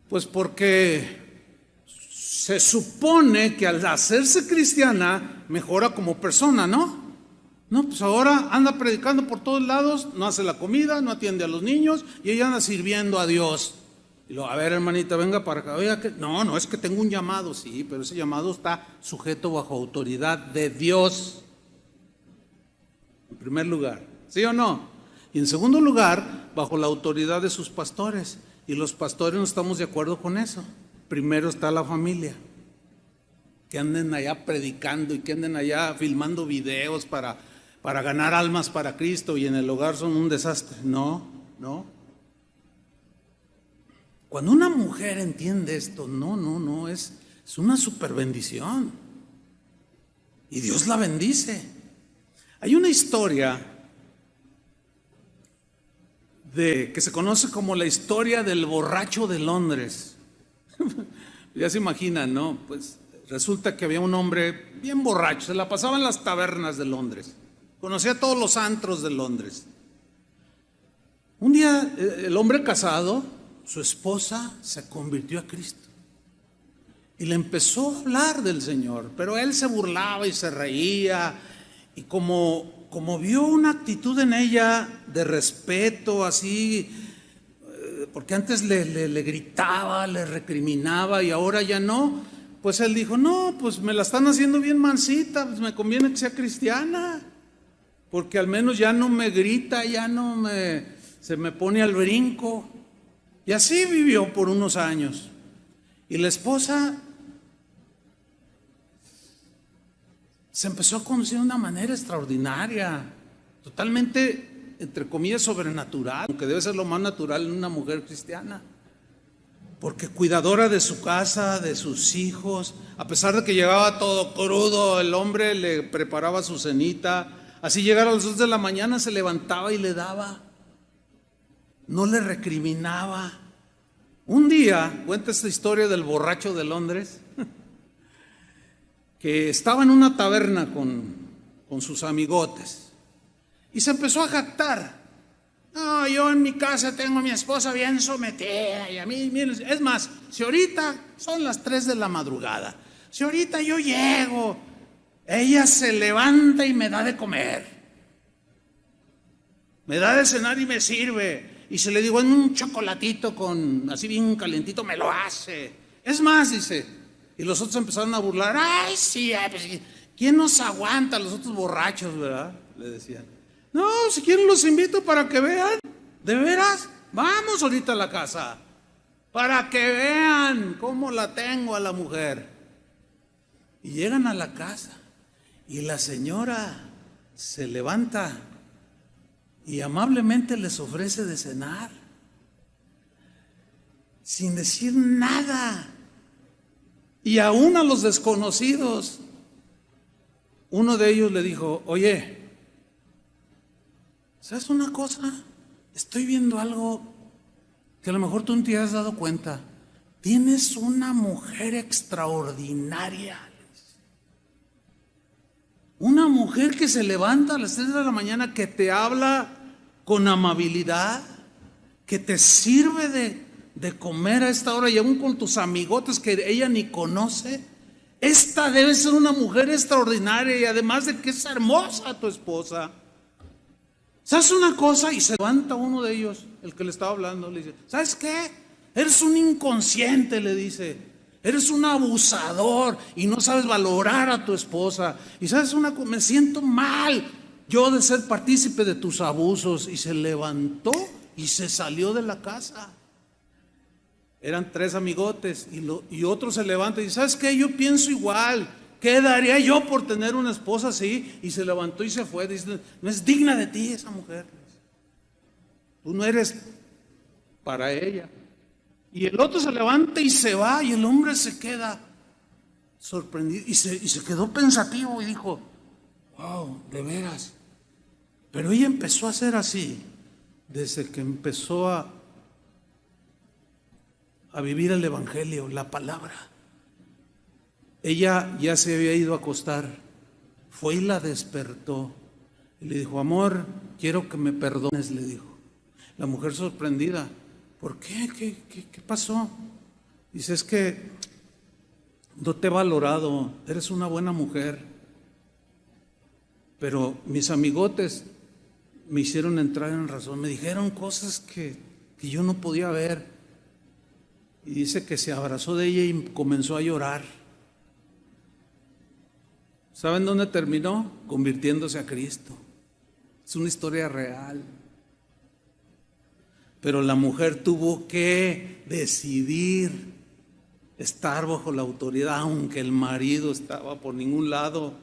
Pues porque se supone que al hacerse cristiana mejora como persona, ¿no? No, pues ahora anda predicando por todos lados, no hace la comida, no atiende a los niños y ella anda sirviendo a Dios. Y luego, a ver, hermanita, venga para acá. Oiga, no, es que tengo un llamado, sí, pero ese llamado está sujeto bajo autoridad de Dios. En primer lugar, ¿sí o no? Y en segundo lugar, bajo la autoridad de sus pastores. Y los pastores no estamos de acuerdo con eso. Primero está la familia. Que anden allá predicando y que anden allá filmando videos para ganar almas para Cristo y en el hogar son un desastre. No. Cuando una mujer entiende esto, no, es una super bendición. Y Dios la bendice. Hay una historia que se conoce como la historia del borracho de Londres. Ya se imaginan, ¿no? Pues resulta que había un hombre bien borracho, se la pasaba en las tabernas de Londres, conocía todos los antros de Londres. Un día el hombre casado, su esposa se convirtió a Cristo y le empezó a hablar del Señor, pero él se burlaba y se reía y como vio una actitud en ella de respeto así, porque antes le gritaba, le recriminaba y ahora ya no, pues él dijo, no, pues me la están haciendo bien mansita, pues me conviene que sea cristiana, porque al menos ya no me grita, ya no se me pone al brinco. Y así vivió por unos años. Y la esposa se empezó a conocer de una manera extraordinaria, totalmente, entre comillas, sobrenatural, aunque debe ser lo más natural en una mujer cristiana. Porque cuidadora de su casa, de sus hijos, a pesar de que llegaba todo crudo, el hombre le preparaba su cenita, así llegara a las 2 de la mañana, se levantaba y le daba. No le recriminaba. Un día, cuenta esta historia del borracho de Londres, que estaba en una taberna con sus amigotes y se empezó a jactar. No, yo en mi casa tengo a mi esposa bien sometida y a mí, miren, es más, si ahorita son las 3 de la madrugada, si ahorita yo llego, ella se levanta y me da de comer, me da de cenar y me sirve. Y si le digo en un chocolatito con así bien calentito, me lo hace. Es más, dice. Y los otros empezaron a burlar. Ay, sí, pues, ¿quién nos aguanta? Los otros borrachos, ¿verdad? Le decían. No, si quieren los invito para que vean. ¿De veras? Vamos ahorita a la casa. Para que vean cómo la tengo a la mujer. Y llegan a la casa. Y la señora se levanta y amablemente les ofrece de cenar. Sin decir nada. Y aún a los desconocidos. Uno de ellos le dijo, oye, ¿sabes una cosa? Estoy viendo algo que a lo mejor tú no te has dado cuenta. Tienes una mujer extraordinaria. Una mujer que se levanta a las 3 de la mañana, que te habla con amabilidad, que te sirve de comer a esta hora y aún con tus amigotes que ella ni conoce. Esta debe ser una mujer extraordinaria y además de que es hermosa tu esposa. ¿Sabes una cosa? Y se levanta uno de ellos, el que le estaba hablando, le dice, ¿sabes qué? Eres un inconsciente, le dice. Eres un abusador y no sabes valorar a tu esposa. Y sabes una cosa, me siento mal yo de ser partícipe de tus abusos. Y se levantó y se salió de la casa. Eran 3 amigotes y otro se levanta y dice, ¿sabes qué? Yo pienso igual. ¿Qué daría yo por tener una esposa así? Y se levantó y se fue. Dice, no es digna de ti esa mujer. Tú no eres para ella. Y el otro se levanta y se va y el hombre se queda sorprendido y se quedó pensativo y dijo, wow, de veras. Pero ella empezó a ser así desde que empezó a vivir el evangelio, la palabra. Ella ya se había ido a acostar, fue y la despertó y le dijo, amor, quiero que me perdones, le dijo. La mujer sorprendida, ¿por qué? ¿Qué pasó? Dice, es que no te he valorado, eres una buena mujer, pero mis amigotes me hicieron entrar en razón, me dijeron cosas que yo no podía ver. Y dice que se abrazó de ella y comenzó a llorar. ¿Saben dónde terminó? Convirtiéndose a Cristo. Es una historia real. Pero la mujer tuvo que decidir estar bajo la autoridad, aunque el marido estaba por ningún lado.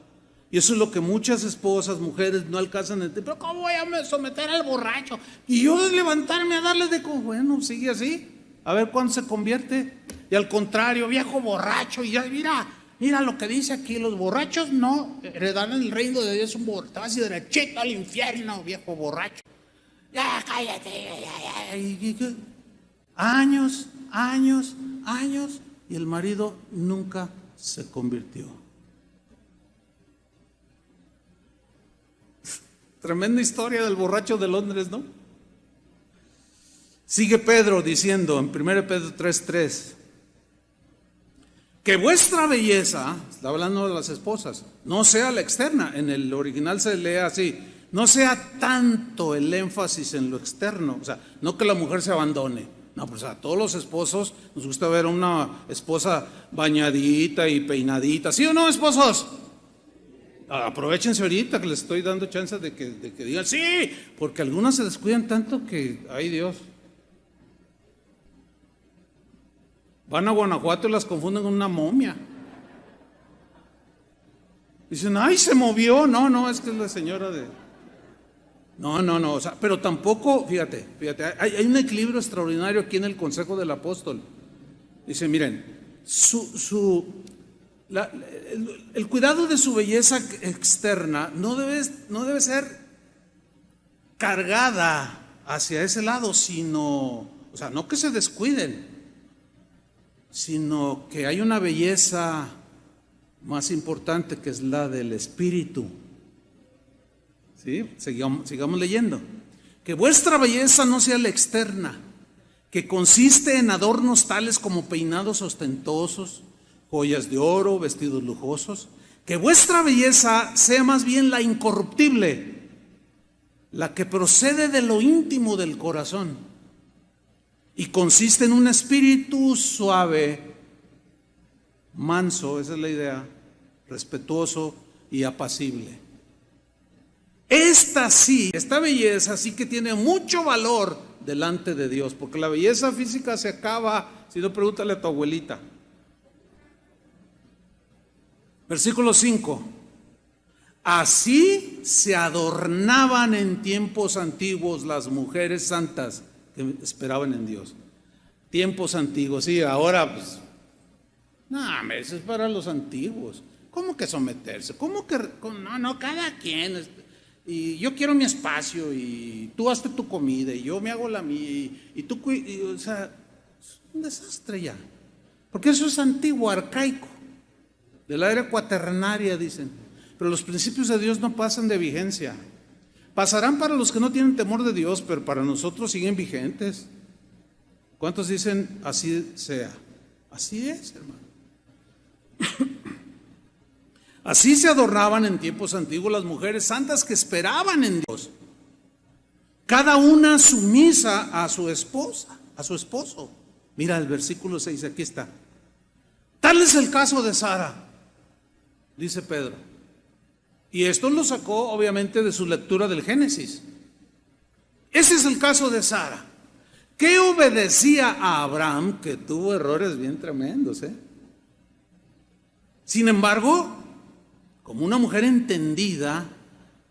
Y eso es lo que muchas esposas, mujeres no alcanzan a entender. Pero ¿cómo voy a someter al borracho? Y yo levantarme a darle de comer. Bueno, sigue así. A ver cuándo se convierte. Y al contrario, viejo borracho. Y ya mira lo que dice aquí. Los borrachos no heredarán el reino de Dios. Un borracho. Te vas a ir derechito al infierno, viejo borracho. Ya, cállate. Años. Y el marido nunca se convirtió. Tremenda historia del borracho de Londres, ¿no? Sigue Pedro diciendo en 1 Pedro 3:3 que vuestra belleza, está hablando de las esposas, no sea la externa. En el original se lee así, no sea tanto el énfasis en lo externo, o sea, no que la mujer se abandone. No, pues a todos los esposos nos gusta ver a una esposa bañadita y peinadita, ¿sí o no, esposos? Aprovechense ahorita que les estoy dando chance de que digan sí, porque algunas se descuidan tanto que, ay Dios. Van a Guanajuato y las confunden con una momia. Dicen, ay, se movió. No, es que es la señora de... No, o sea, pero tampoco, fíjate, hay un equilibrio extraordinario aquí en el consejo del apóstol. Dice, miren, el cuidado de su belleza externa no debe ser cargada hacia ese lado, sino, o sea, no que se descuiden, sino que hay una belleza más importante que es la del espíritu. ¿Sí? Sigamos leyendo. Que vuestra belleza no sea la externa, que consiste en adornos tales como peinados ostentosos, joyas de oro, vestidos lujosos. Que vuestra belleza sea más bien la incorruptible, la que procede de lo íntimo del corazón y consiste en un espíritu suave, manso, esa es la idea, respetuoso y apacible. Esta belleza sí que tiene mucho valor delante de Dios, porque la belleza física se acaba. Si no, pregúntale a tu abuelita. Versículo 5. Así se adornaban en tiempos antiguos las mujeres santas que esperaban en Dios. Tiempos antiguos, sí, ahora pues, no, eso es para los antiguos. ¿Cómo que someterse? ¿Cómo que? No, cada quien. Y yo quiero mi espacio y tú hazte tu comida y yo me hago la mía y tú, o sea, es un desastre ya. Porque eso es antiguo, arcaico, de la era cuaternaria, dicen. Pero los principios de Dios no pasan de vigencia. Pasarán para los que no tienen temor de Dios, pero para nosotros siguen vigentes. ¿Cuántos dicen así sea? Así es, hermano. Así se adornaban en tiempos antiguos las mujeres santas que esperaban en Dios, cada una sumisa a su esposa, a su esposo. Mira el versículo 6, aquí está. Tal es el caso de Sara, dice Pedro. Y esto lo sacó obviamente de su lectura del Génesis. Ese es el caso de Sara, que obedecía a Abraham, que tuvo errores bien tremendos. Sin embargo, como una mujer entendida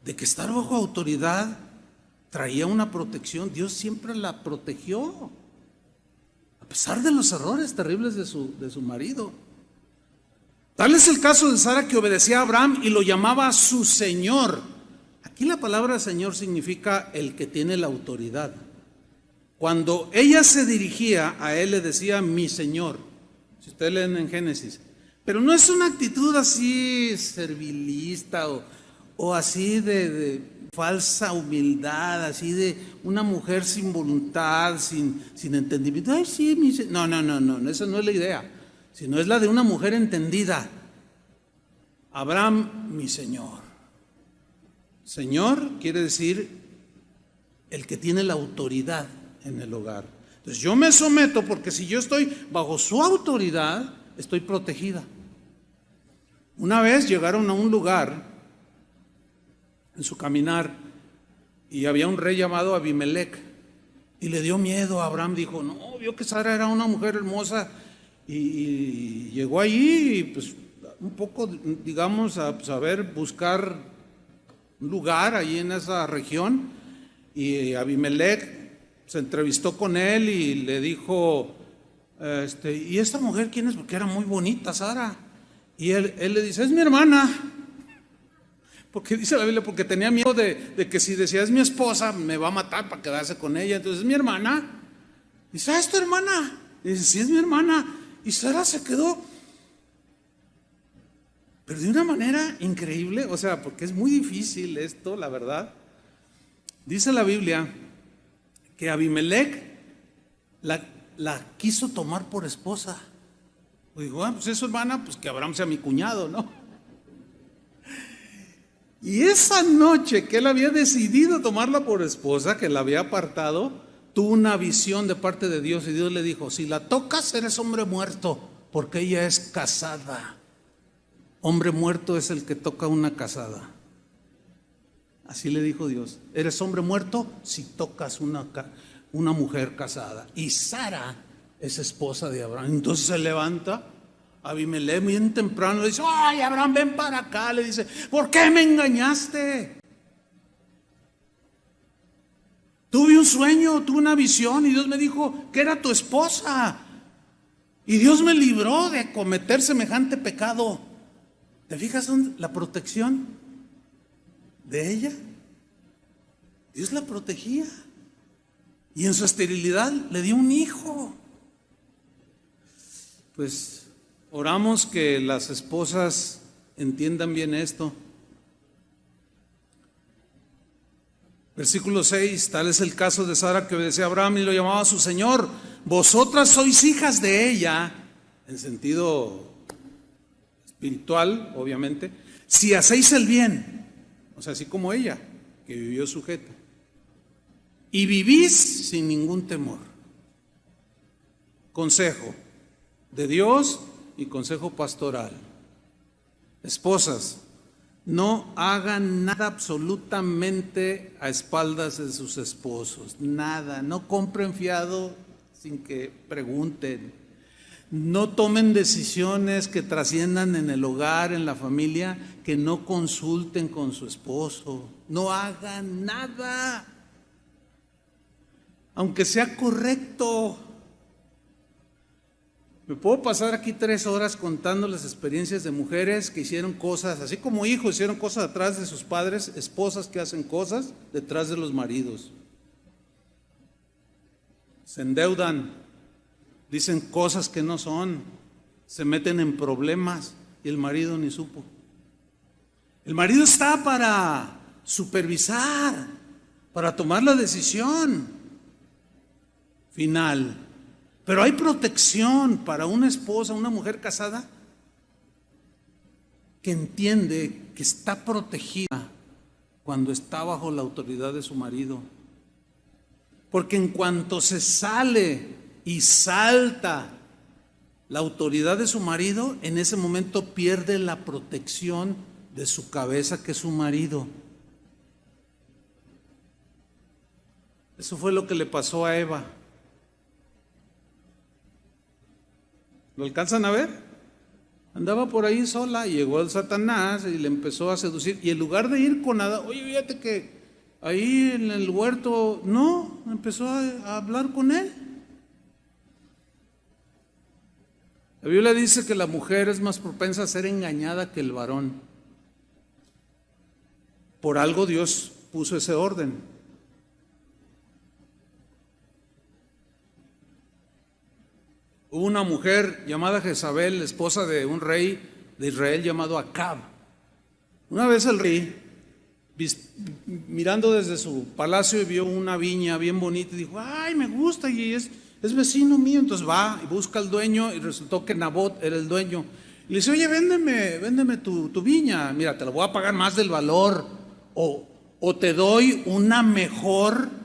de que estar bajo autoridad traía una protección, Dios siempre la protegió, a pesar de los errores terribles de su marido. Tal es el caso de Sara, que obedecía a Abraham y lo llamaba su Señor. Aquí la palabra Señor significa el que tiene la autoridad. Cuando ella se dirigía a él, le decía mi Señor. Si ustedes leen en Génesis. Pero no es una actitud así servilista o así de falsa humildad, así de una mujer sin voluntad, sin entendimiento. Ay, sí, no, esa no es la idea, sino es la de una mujer entendida. Abraham, mi Señor. Señor quiere decir el que tiene la autoridad en el hogar. Entonces yo me someto porque si yo estoy bajo su autoridad, estoy protegida. Una vez llegaron a un lugar en su caminar y había un rey llamado Abimelec y le dio miedo a Abraham. Dijo, no, vio que Sara era una mujer hermosa y llegó allí y pues un poco, digamos, a buscar un lugar allí en esa región. Y Abimelec se entrevistó con él y le dijo, ¿y esta mujer quién es? Porque era muy bonita Sara. Y él le dice, es mi hermana. Porque dice la Biblia, porque tenía miedo de que si decía es mi esposa, me va a matar para quedarse con ella. Entonces es mi hermana. Dice, ¿es tu hermana? Y dice, sí, es mi hermana. Y Sara se quedó, pero de una manera increíble, o sea, porque es muy difícil esto, la verdad. Dice la Biblia que Abimelec la quiso tomar por esposa. Dijo, pues es su hermana, pues que Abraham sea mi cuñado, ¿no? Y esa noche que él había decidido tomarla por esposa, que la había apartado, tuvo una visión de parte de Dios y Dios le dijo, si la tocas eres hombre muerto, porque ella es casada. Hombre muerto es el que toca una casada. Así le dijo Dios, eres hombre muerto si tocas una mujer casada. Y Sara es esposa de Abraham. Entonces se levanta Abimelec bien temprano, le dice, ay, Abraham, ven para acá. Le dice, ¿por qué me engañaste? Tuve un sueño, tuve una visión y Dios me dijo que era tu esposa. Y Dios me libró de cometer semejante pecado. ¿Te fijas dónde la protección de ella? Dios la protegía. Y en su esterilidad le dio un hijo. Pues oramos que las esposas entiendan bien esto. Versículo 6, tal es el caso de Sara, que obedecía a Abraham y lo llamaba su Señor. Vosotras sois hijas de ella, en sentido espiritual, obviamente, si hacéis el bien, o sea, así como ella, que vivió sujeta, y vivís sin ningún temor. Consejo de Dios y consejo pastoral. Esposas, No hagan nada absolutamente a espaldas de sus esposos, nada. No compren fiado sin que pregunten. No tomen decisiones que trasciendan en el hogar, en la familia, que no consulten con su esposo. No hagan nada, aunque sea correcto. Me puedo pasar aquí 3 horas contando las experiencias de mujeres que hicieron cosas, así como hijos hicieron cosas atrás de sus padres, esposas que hacen cosas detrás de los maridos. Se endeudan, dicen cosas que no son, se meten en problemas y el marido ni supo. El marido está para supervisar, para tomar la decisión final. Pero hay protección para una esposa, una mujer casada, que entiende que está protegida cuando está bajo la autoridad de su marido. Porque en cuanto se sale y salta la autoridad de su marido, en ese momento pierde la protección de su cabeza, que es su marido. Eso fue lo que le pasó a Eva. ¿Lo alcanzan a ver? Andaba por ahí sola y llegó el Satanás y le empezó a seducir. Y en lugar de ir con Adán, oye, fíjate que ahí en el huerto, no, empezó a hablar con él. La Biblia dice que la mujer es más propensa a ser engañada que el varón. Por algo Dios puso ese orden. Hubo una mujer llamada Jezabel, esposa de un rey de Israel llamado Acab. Una vez el rey, mirando desde su palacio, vio una viña bien bonita y dijo, ay, me gusta y es vecino mío. Entonces va y busca al dueño y resultó que Nabot era el dueño. Y le dice, oye, véndeme tu viña, mira, te la voy a pagar más del valor o te doy una mejor.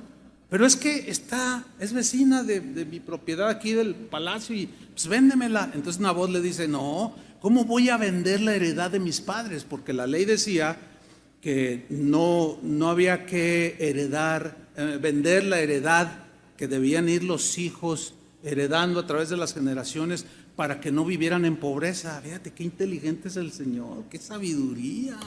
Pero es que es vecina de mi propiedad aquí del palacio y pues véndemela. Entonces Nabot le dice, no, ¿cómo voy a vender la heredad de mis padres? Porque la ley decía que no había que vender la heredad, que debían ir los hijos heredando a través de las generaciones para que no vivieran en pobreza. Fíjate qué inteligente es el Señor, qué sabiduría.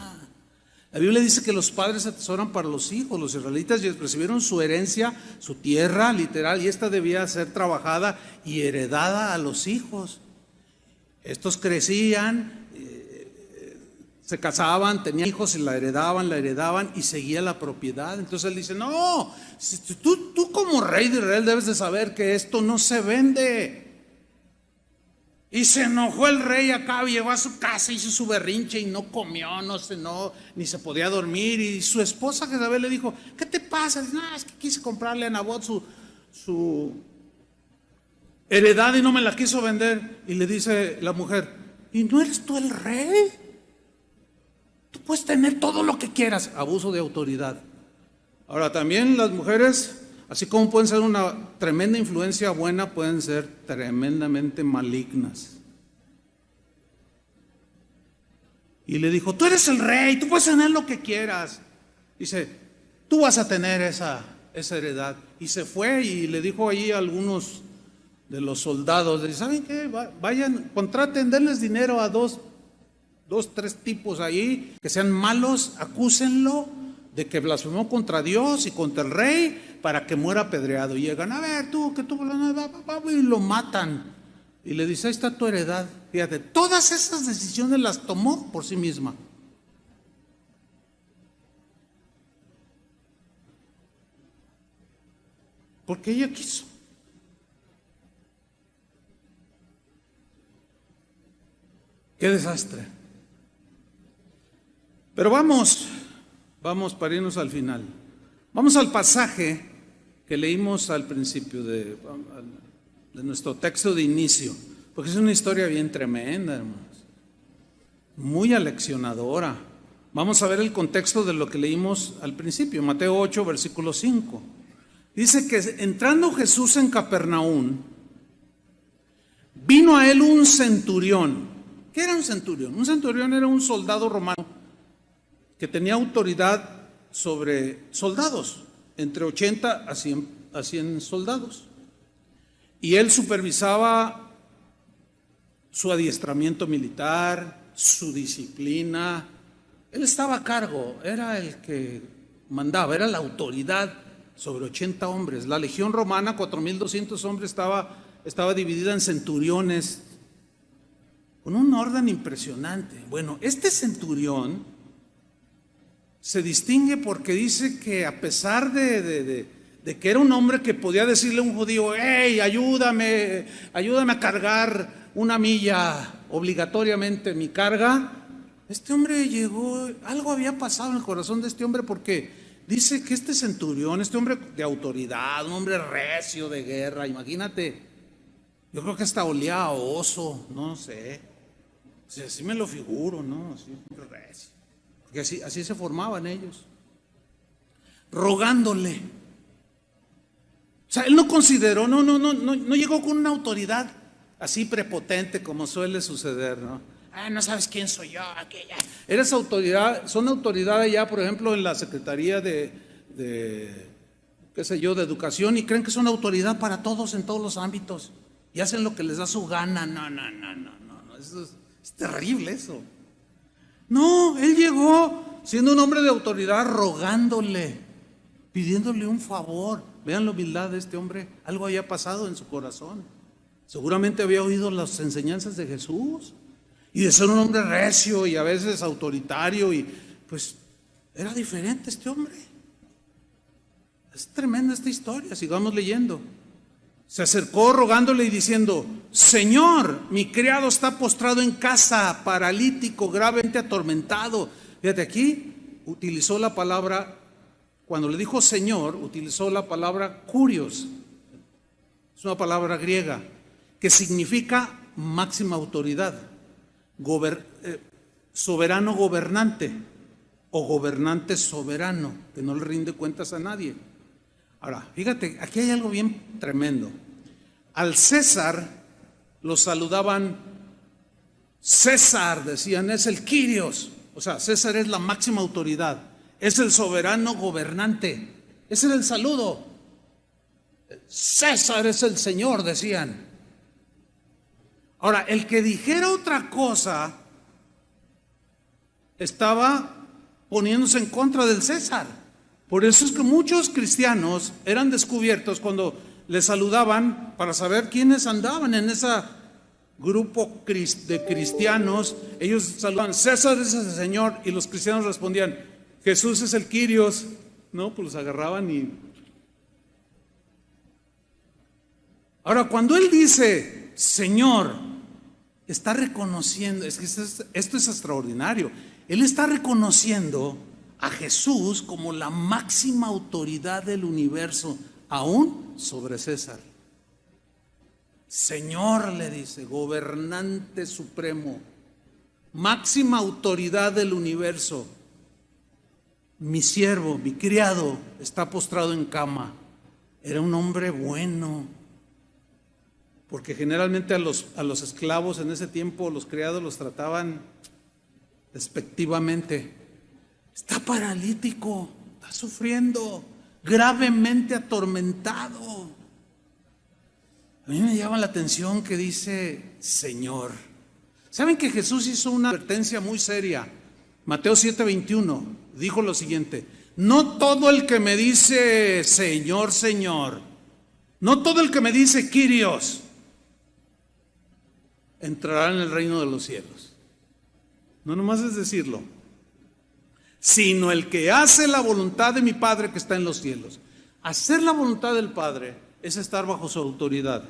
La Biblia dice que los padres atesoran para los hijos. Los israelitas recibieron su herencia, su tierra literal, y esta debía ser trabajada y heredada a los hijos. Estos crecían, se casaban, tenían hijos y la heredaban y seguía la propiedad. Entonces él dice, no, tú como rey de Israel debes de saber que esto no se vende. Y se enojó el rey Acab, llegó a su casa, hizo su berrinche y no comió, no cenó, ni se podía dormir. Y su esposa Jezabel le dijo, ¿qué te pasa? Dice, no, es que quise comprarle a Nabot su heredad y no me la quiso vender. Y le dice la mujer, ¿y no eres tú el rey? Tú puedes tener todo lo que quieras. Abuso de autoridad. Ahora también las mujeres, así como pueden ser una tremenda influencia buena, pueden ser tremendamente malignas. Y le dijo, tú eres el rey, tú puedes tener lo que quieras. Dice, tú vas a tener esa heredad. Y se fue y le dijo ahí a algunos de los soldados, dice, ¿saben qué? Vayan, contraten, denles dinero a dos, 3 tipos ahí que sean malos, acúsenlo de que blasfemó contra Dios y contra el rey para que muera apedreado. Y llegan, a ver, y lo matan. Y le dice, ahí está tu heredad. Fíjate, todas esas decisiones las tomó por sí misma. Porque ella quiso. Qué desastre. Pero vamos para irnos al final. Vamos al pasaje que leímos al principio de nuestro texto de inicio, porque es una historia bien tremenda, hermanos, muy aleccionadora. Vamos a ver el contexto de lo que leímos al principio, Mateo 8, versículo 5. Dice que entrando Jesús en Capernaum, vino a él un centurión. ¿Qué era un centurión? Un centurión era un soldado romano que tenía autoridad sobre soldados, entre 80 a 100 soldados. Y él supervisaba su adiestramiento militar, su disciplina. Él estaba a cargo, era el que mandaba, era la autoridad sobre 80 hombres. La legión romana, 4.200 hombres, estaba dividida en centuriones, con un orden impresionante. Bueno, este centurión se distingue porque dice que a pesar de que era un hombre que podía decirle a un judío: hey, ayúdame a cargar una milla obligatoriamente, mi carga. Este hombre llegó, algo había pasado en el corazón de este hombre, porque dice que este centurión, este hombre de autoridad, un hombre recio de guerra, imagínate, yo creo que hasta olía a oso, no sé, así me lo figuro, ¿no? Así, recio, porque así se formaban ellos, rogándole. O sea, él no consideró, no llegó con una autoridad así prepotente como suele suceder, ¿no? No sabes quién soy yo, aquella. Eres autoridad, son autoridades ya, por ejemplo, en la Secretaría de qué sé yo, de Educación, y creen que son autoridad para todos en todos los ámbitos y hacen lo que les da su gana. No, eso es terrible eso. No, él llegó siendo un hombre de autoridad, rogándole, pidiéndole un favor. Vean la humildad de este hombre. Algo había pasado en su corazón. Seguramente había oído las enseñanzas de Jesús, y de ser un hombre recio y a veces autoritario, y pues era diferente este hombre. Es tremenda esta historia, sigamos leyendo. Se acercó rogándole y diciendo: Señor, mi criado está postrado en casa, paralítico, gravemente atormentado. Fíjate, aquí utilizó la palabra, cuando le dijo Señor, utilizó la palabra kurios. Es una palabra griega que significa máxima autoridad, soberano gobernante, o gobernante soberano, que no le rinde cuentas a nadie. Ahora, fíjate, aquí hay algo bien tremendo. Al César lo saludaban César, decían, es el Kyrios. O sea, César es la máxima autoridad, es el soberano gobernante. Ese era el saludo. César es el Señor, decían. Ahora, el que dijera otra cosa estaba poniéndose en contra del César. Por eso es que muchos cristianos eran descubiertos cuando les saludaban, para saber quiénes andaban en ese grupo de cristianos. Ellos saludaban: César es el Señor, y los cristianos respondían: Jesús es el Kyrios. No, pues los agarraban y... Ahora, cuando él dice Señor, está reconociendo, es que esto es extraordinario. Él está reconociendo a Jesús como la máxima autoridad del universo, aún sobre César. Señor, le dice, gobernante supremo, máxima autoridad del universo. Mi siervo, mi criado, está postrado en cama. Era un hombre bueno, porque generalmente a los esclavos en ese tiempo, los criados los trataban despectivamente. Está paralítico, está sufriendo, gravemente atormentado. A mí me llama la atención que dice Señor. ¿Saben que Jesús hizo una advertencia muy seria? Mateo 7:21 dijo lo siguiente: no todo el que me dice Señor, Señor, no todo el que me dice Kyrios entrará en el reino de los cielos. No nomás es decirlo, sino el que hace la voluntad de mi Padre que está en los cielos. Hacer la voluntad del Padre es estar bajo su autoridad.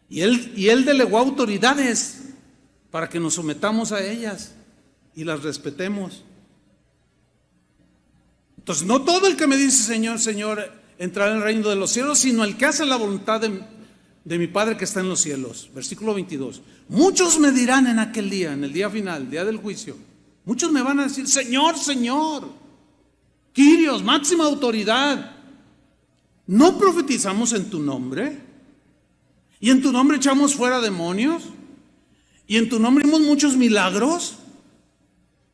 Y él delegó autoridades para que nos sometamos a ellas y las respetemos. Entonces, no todo el que me dice Señor, Señor entrará en el reino de los cielos, sino el que hace la voluntad de mi Padre que está en los cielos. Versículo 22. Muchos me dirán en aquel día, en el día final, el día del juicio, muchos me van a decir: Señor, Señor, Kyrios, máxima autoridad, ¿no profetizamos en tu nombre? ¿Y en tu nombre echamos fuera demonios? ¿Y en tu nombre hicimos muchos milagros?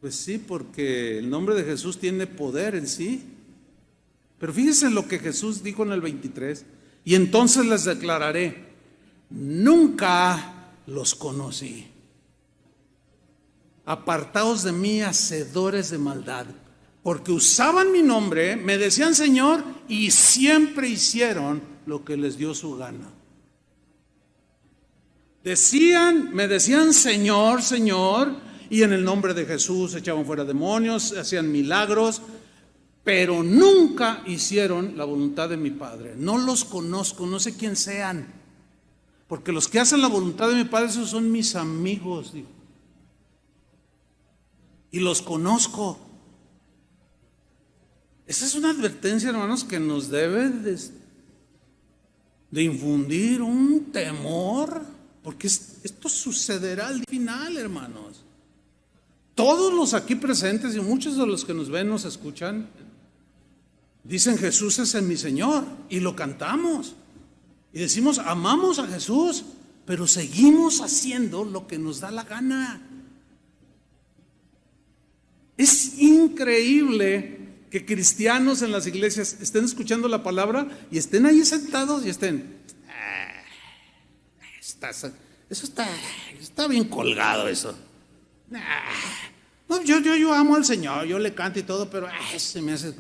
Pues sí, porque el nombre de Jesús tiene poder en sí. Pero fíjense lo que Jesús dijo en el 23. Y entonces les declararé, nunca los conocí. Apartaos de mí, hacedores de maldad, porque usaban mi nombre, me decían Señor, y siempre hicieron lo que les dio su gana. Me decían Señor, Señor, y en el nombre de Jesús echaban fuera demonios, hacían milagros, pero nunca hicieron la voluntad de mi Padre. No los conozco, no sé quién sean, porque los que hacen la voluntad de mi Padre, esos son mis amigos, dijo. Y los conozco. Esa es una advertencia, hermanos, que nos debe de infundir un temor, porque esto sucederá al final, hermanos. Todos los aquí presentes y muchos de los que nos ven, nos escuchan, dicen Jesús es mi Señor, y lo cantamos y decimos amamos a Jesús, pero seguimos haciendo lo que nos da la gana. Es increíble que cristianos en las iglesias estén escuchando la palabra y estén ahí sentados y estén, eso está bien colgado eso. No, yo amo al Señor, yo le canto y todo, pero se me hace.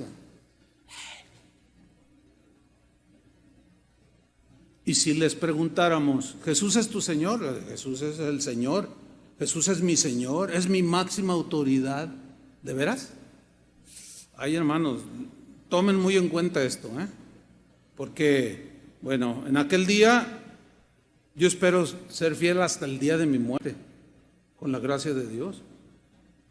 Y si les preguntáramos, ¿Jesús es tu Señor? Jesús es el Señor, Jesús es mi Señor, es mi máxima autoridad. ¿De veras? Ay, hermanos, tomen muy en cuenta esto, porque, bueno, en aquel día yo espero ser fiel hasta el día de mi muerte, con la gracia de Dios,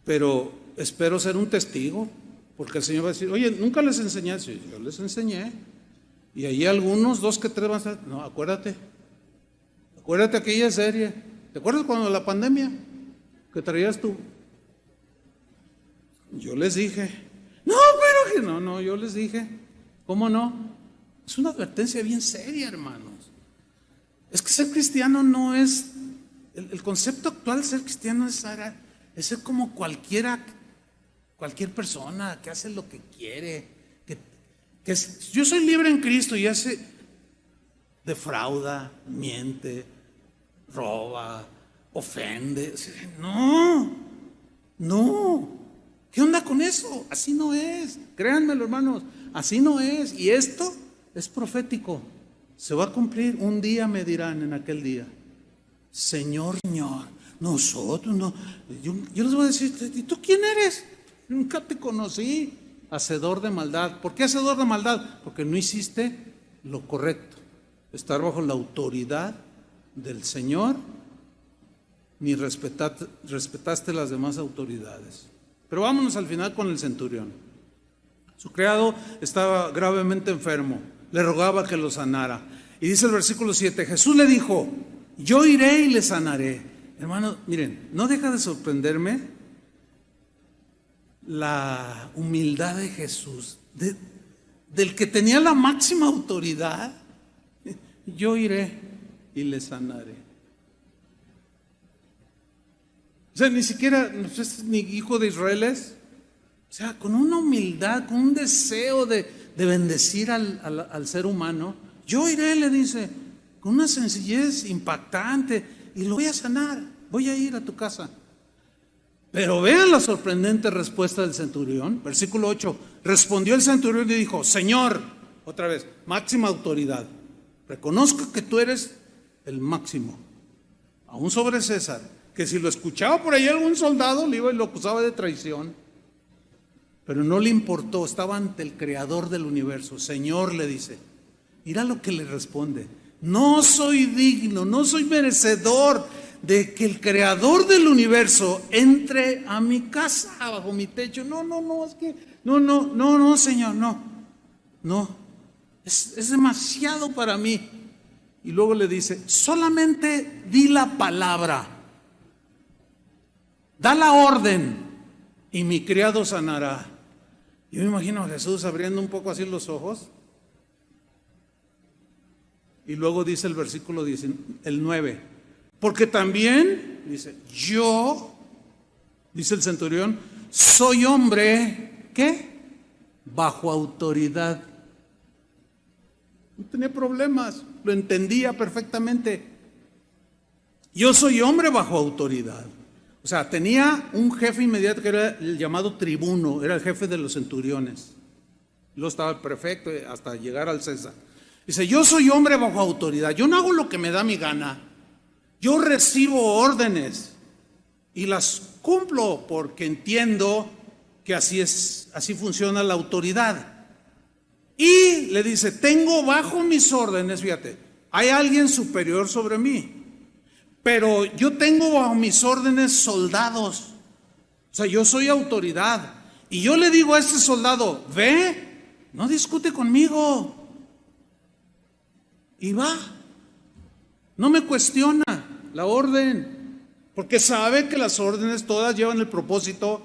pero espero ser un testigo, porque el Señor va a decir, oye, ¿nunca les enseñé? Sí, yo les enseñé, y ahí algunos, 2 que 3 van a estar, no, acuérdate aquella serie, ¿te acuerdas cuando la pandemia que traías tú? Yo les dije, no, yo les dije, ¿cómo no? Es una advertencia bien seria, hermanos. Es que ser cristiano no es, el concepto actual de ser cristiano es ser como cualquier persona que hace lo que quiere, yo soy libre en Cristo y defrauda, miente, roba, ofende. No. ¿Qué onda con eso? Así no es. Créanmelo, hermanos, así no es. Y esto es profético. Se va a cumplir. Un día me dirán en aquel día, Señor, nosotros no. Yo les voy a decir, ¿y tú quién eres? Nunca te conocí. Hacedor de maldad. ¿Por qué hacedor de maldad? Porque no hiciste lo correcto. Estar bajo la autoridad del Señor, ni respetaste las demás autoridades. Pero vámonos al final con el centurión. Su criado estaba gravemente enfermo, le rogaba que lo sanara. Y dice el versículo 7, Jesús le dijo, yo iré y le sanaré. Hermano, miren, no deja de sorprenderme la humildad de Jesús, del que tenía la máxima autoridad. Yo iré y le sanaré. O sea, ni siquiera ni hijo de Israel es. O sea, con una humildad, con un deseo de bendecir al ser humano. Yo iré, le dice, con una sencillez impactante, y lo voy a sanar. Voy a ir a tu casa. Pero vean la sorprendente respuesta del centurión. Versículo 8. Respondió el centurión y dijo, Señor, otra vez, máxima autoridad. Reconozco que tú eres el máximo. Aún sobre César. Que si lo escuchaba por ahí algún soldado, le iba y lo acusaba de traición. Pero no le importó, estaba ante el creador del universo. Señor, le dice, mira lo que le responde. No soy digno, no soy merecedor de que el creador del universo entre a mi casa, bajo mi techo. Es que, no, Señor, no. Es demasiado para mí. Y luego le dice, solamente di la palabra. Da la orden y mi criado sanará. Yo me imagino a Jesús abriendo un poco así los ojos. Y luego dice el versículo 9. Porque también, dice el centurión, soy hombre, ¿qué? Bajo autoridad. No tenía problemas, lo entendía perfectamente. Yo soy hombre bajo autoridad. O sea, tenía un jefe inmediato que era el llamado tribuno, era el jefe de los centuriones. Luego estaba el prefecto hasta llegar al César. Dice, yo soy hombre bajo autoridad, yo no hago lo que me da mi gana. Yo recibo órdenes y las cumplo porque entiendo que así funciona la autoridad. Y le dice, tengo bajo mis órdenes, fíjate, hay alguien superior sobre mí. Pero yo tengo bajo mis órdenes soldados. O sea, yo soy autoridad. Y yo le digo a este soldado, ve, no discute conmigo. Y va. No me cuestiona la orden. Porque sabe que las órdenes todas llevan el propósito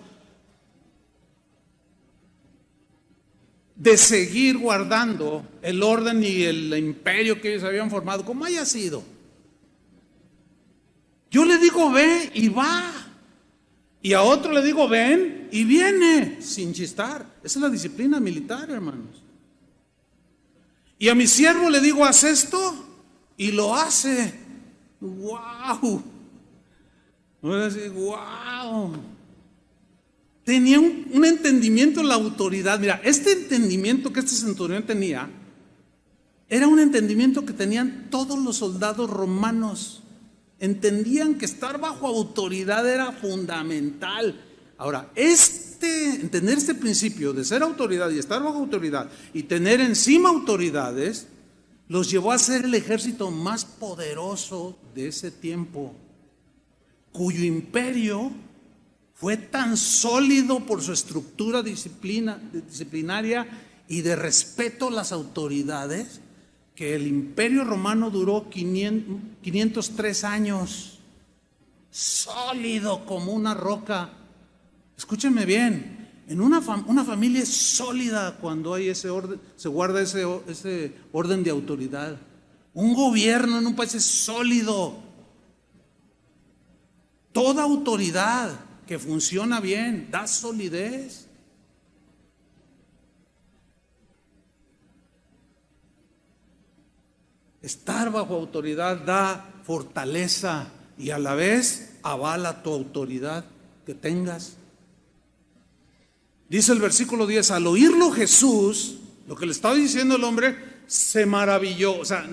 de seguir guardando el orden y el imperio que ellos habían formado, como haya sido. Yo le digo ve y va. Y a otro le digo ven y viene, sin chistar. Esa es la disciplina militar, hermanos. Y a mi siervo le digo haz esto y lo hace. ¡Wow! Ahora sí, ¡wow! Tenía un entendimiento de la autoridad. Mira, este entendimiento que este centurión tenía era un entendimiento que tenían todos los soldados romanos. Entendían que estar bajo autoridad era fundamental. Ahora, entender este principio de ser autoridad y estar bajo autoridad y tener encima autoridades, los llevó a ser el ejército más poderoso de ese tiempo, cuyo imperio fue tan sólido por su estructura disciplinaria y de respeto a las autoridades, que el imperio romano duró 503 años, sólido como una roca. Escúchenme bien, en una familia es sólida cuando hay ese orden, se guarda ese orden de autoridad. Un gobierno en un país es sólido. Toda autoridad que funciona bien da solidez. Estar bajo autoridad da fortaleza y a la vez avala tu autoridad que tengas. Dice el versículo 10, al oírlo Jesús, lo que le estaba diciendo el hombre, se maravilló. O sea,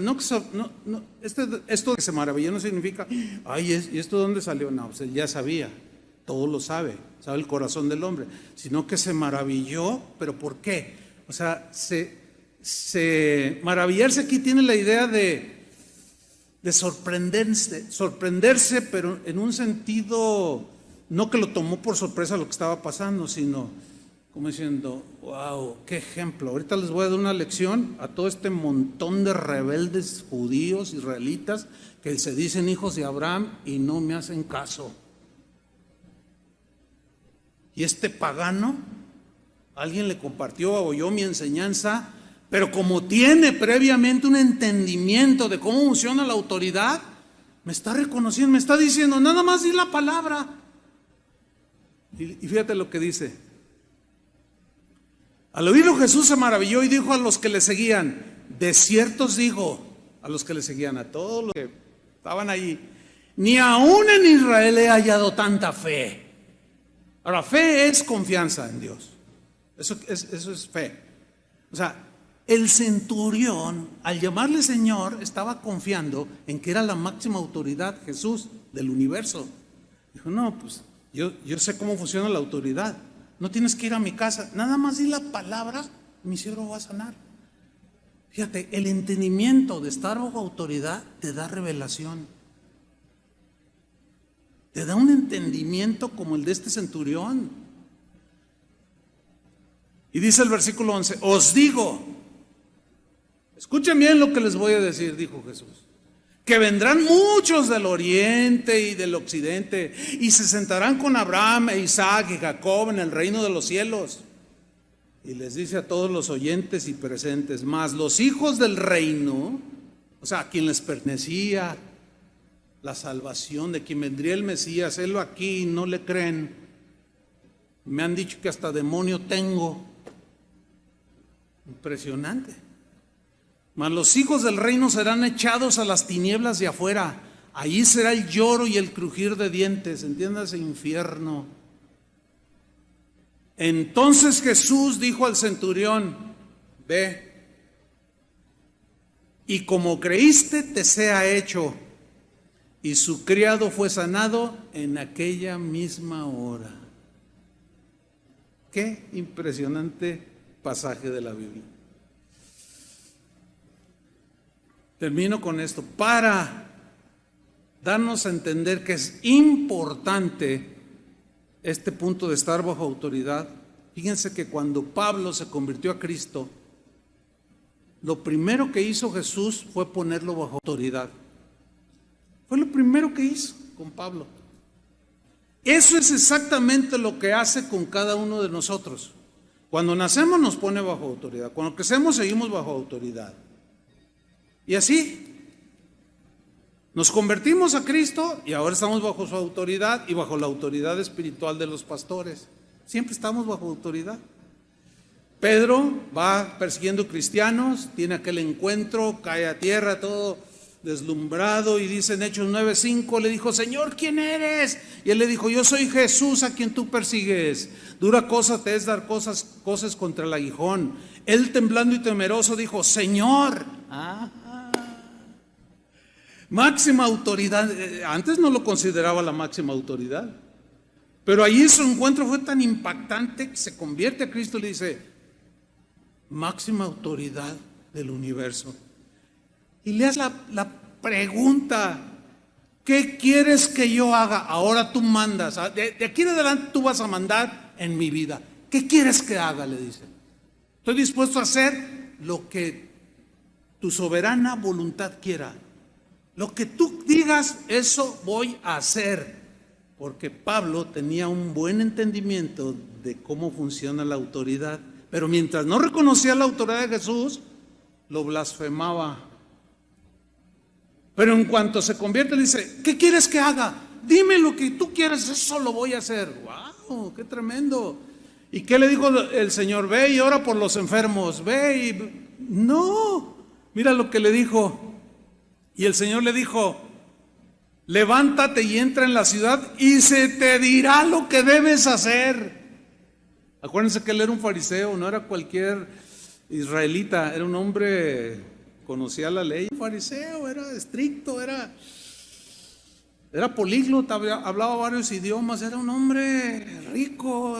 esto que se maravilló no significa, ay, ¿y esto dónde salió? No, pues él ya sabía, todo lo sabe el corazón del hombre, sino que se maravilló. ¿Pero por qué? O sea, maravillarse aquí tiene la idea de sorprenderse, pero en un sentido, no que lo tomó por sorpresa lo que estaba pasando, sino como diciendo, wow, qué ejemplo. Ahorita les voy a dar una lección a todo este montón de rebeldes judíos, israelitas, que se dicen hijos de Abraham y no me hacen caso. Y este pagano, alguien le compartió o oyó mi enseñanza, pero como tiene previamente un entendimiento de cómo funciona la autoridad, me está reconociendo, me está diciendo, nada más di la palabra. Y fíjate lo que dice. Al oírlo Jesús se maravilló y dijo a los que le seguían, de cierto os digo, a los que le seguían, a todos los que estaban allí, ni aún en Israel he hallado tanta fe. Ahora, fe es confianza en Dios. Eso es fe. O sea, el centurión, al llamarle Señor, estaba confiando en que era la máxima autoridad, Jesús, del universo. Dijo, no, pues yo sé cómo funciona la autoridad. No tienes que ir a mi casa, nada más di la palabra, mi siervo va a sanar. Fíjate, el entendimiento de estar bajo autoridad te da revelación. Te da un entendimiento como el de este centurión. Y dice el versículo 11, os digo, escuchen bien lo que les voy a decir, dijo Jesús, que vendrán muchos del oriente y del occidente y se sentarán con Abraham e Isaac y Jacob en el reino de los cielos. Y les dice a todos los oyentes y presentes, mas los hijos del reino, o sea, a quien les pertenecía la salvación, de quien vendría el Mesías, helo aquí y no le creen. Me han dicho que hasta demonio tengo. Impresionante. Mas los hijos del reino serán echados a las tinieblas de afuera. Allí será el lloro y el crujir de dientes. Entiéndase, infierno. Entonces Jesús dijo al centurión: ve, y como creíste te sea hecho. Y su criado fue sanado en aquella misma hora. Qué impresionante pasaje de la Biblia. Termino con esto para darnos a entender que es importante este punto de estar bajo autoridad. Fíjense que cuando Pablo se convirtió a Cristo, lo primero que hizo Jesús fue ponerlo bajo autoridad. Fue lo primero que hizo con Pablo. Eso es exactamente lo que hace con cada uno de nosotros. Cuando nacemos nos pone bajo autoridad. Cuando crecemos seguimos bajo autoridad. Y así nos convertimos a Cristo y ahora estamos bajo su autoridad y bajo la autoridad espiritual de los pastores. Siempre estamos bajo autoridad. Pedro va persiguiendo cristianos, tiene aquel encuentro, cae a tierra todo deslumbrado y dice en Hechos 9:5, le dijo: Señor, ¿quién eres? Y él le dijo: yo soy Jesús a quien tú persigues. Dura cosa te es dar cosas contra el aguijón. Él, temblando y temeroso, dijo: Señor. Máxima autoridad. Antes no lo consideraba la máxima autoridad, pero allí su encuentro fue tan impactante que se convierte a Cristo y le dice: máxima autoridad del universo. Y le hace la pregunta: ¿qué quieres que yo haga? Ahora tú mandas, de aquí en adelante tú vas a mandar en mi vida. ¿Qué quieres que haga? Le dice. Estoy dispuesto a hacer lo que tu soberana voluntad quiera. Lo que tú digas, eso voy a hacer. Porque Pablo tenía un buen entendimiento de cómo funciona la autoridad. Pero mientras no reconocía la autoridad de Jesús, lo blasfemaba. Pero en cuanto se convierte, le dice: ¿qué quieres que haga? Dime lo que tú quieras, eso lo voy a hacer. ¡Wow! ¡Qué tremendo! ¿Y qué le dijo el Señor? Ve y ora por los enfermos. Ve y... No, mira lo que le dijo. Y el Señor le dijo: levántate y entra en la ciudad y se te dirá lo que debes hacer. Acuérdense que él era un fariseo, no era cualquier israelita, era un hombre... conocía la ley, fariseo, era estricto, era políglota, hablaba varios idiomas, era un hombre rico.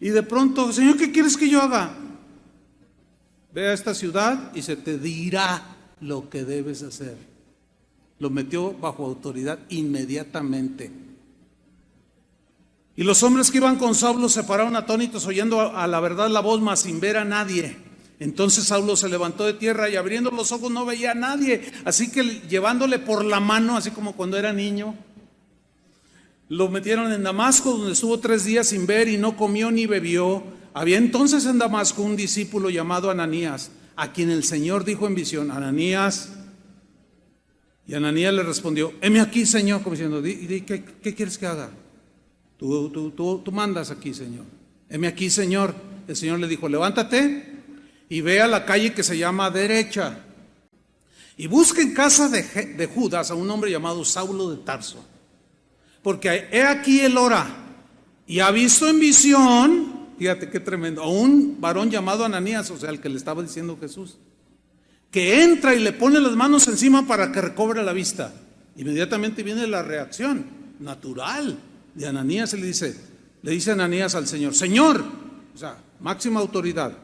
Y de pronto: Señor, ¿qué quieres que yo haga? Ve a esta ciudad y se te dirá lo que debes hacer. Lo metió bajo autoridad inmediatamente. Y los hombres que iban con Saulo se pararon atónitos, oyendo a la verdad la voz, mas sin ver a nadie. Entonces Saulo se levantó de tierra y abriendo los ojos no veía a nadie. Así que llevándole por la mano, así como cuando era niño, lo metieron en Damasco, donde estuvo 3 días sin ver y no comió ni bebió. Había entonces en Damasco un discípulo llamado Ananías, a quien el Señor dijo en visión: Ananías. Y Ananías le respondió: heme aquí, Señor, como diciendo: ¿qué quieres que haga? Tú mandas aquí, Señor. Heme aquí, Señor. El Señor le dijo: levántate y ve a la calle que se llama Derecha, y busca en casa de Judas a un hombre llamado Saulo de Tarso, porque he aquí él ora, y ha visto en visión, fíjate qué tremendo, a un varón llamado Ananías, o sea, el que le estaba diciendo Jesús, que entra y le pone las manos encima para que recobre la vista. Inmediatamente viene la reacción natural de Ananías, y le dice Ananías al Señor: Señor, o sea, máxima autoridad,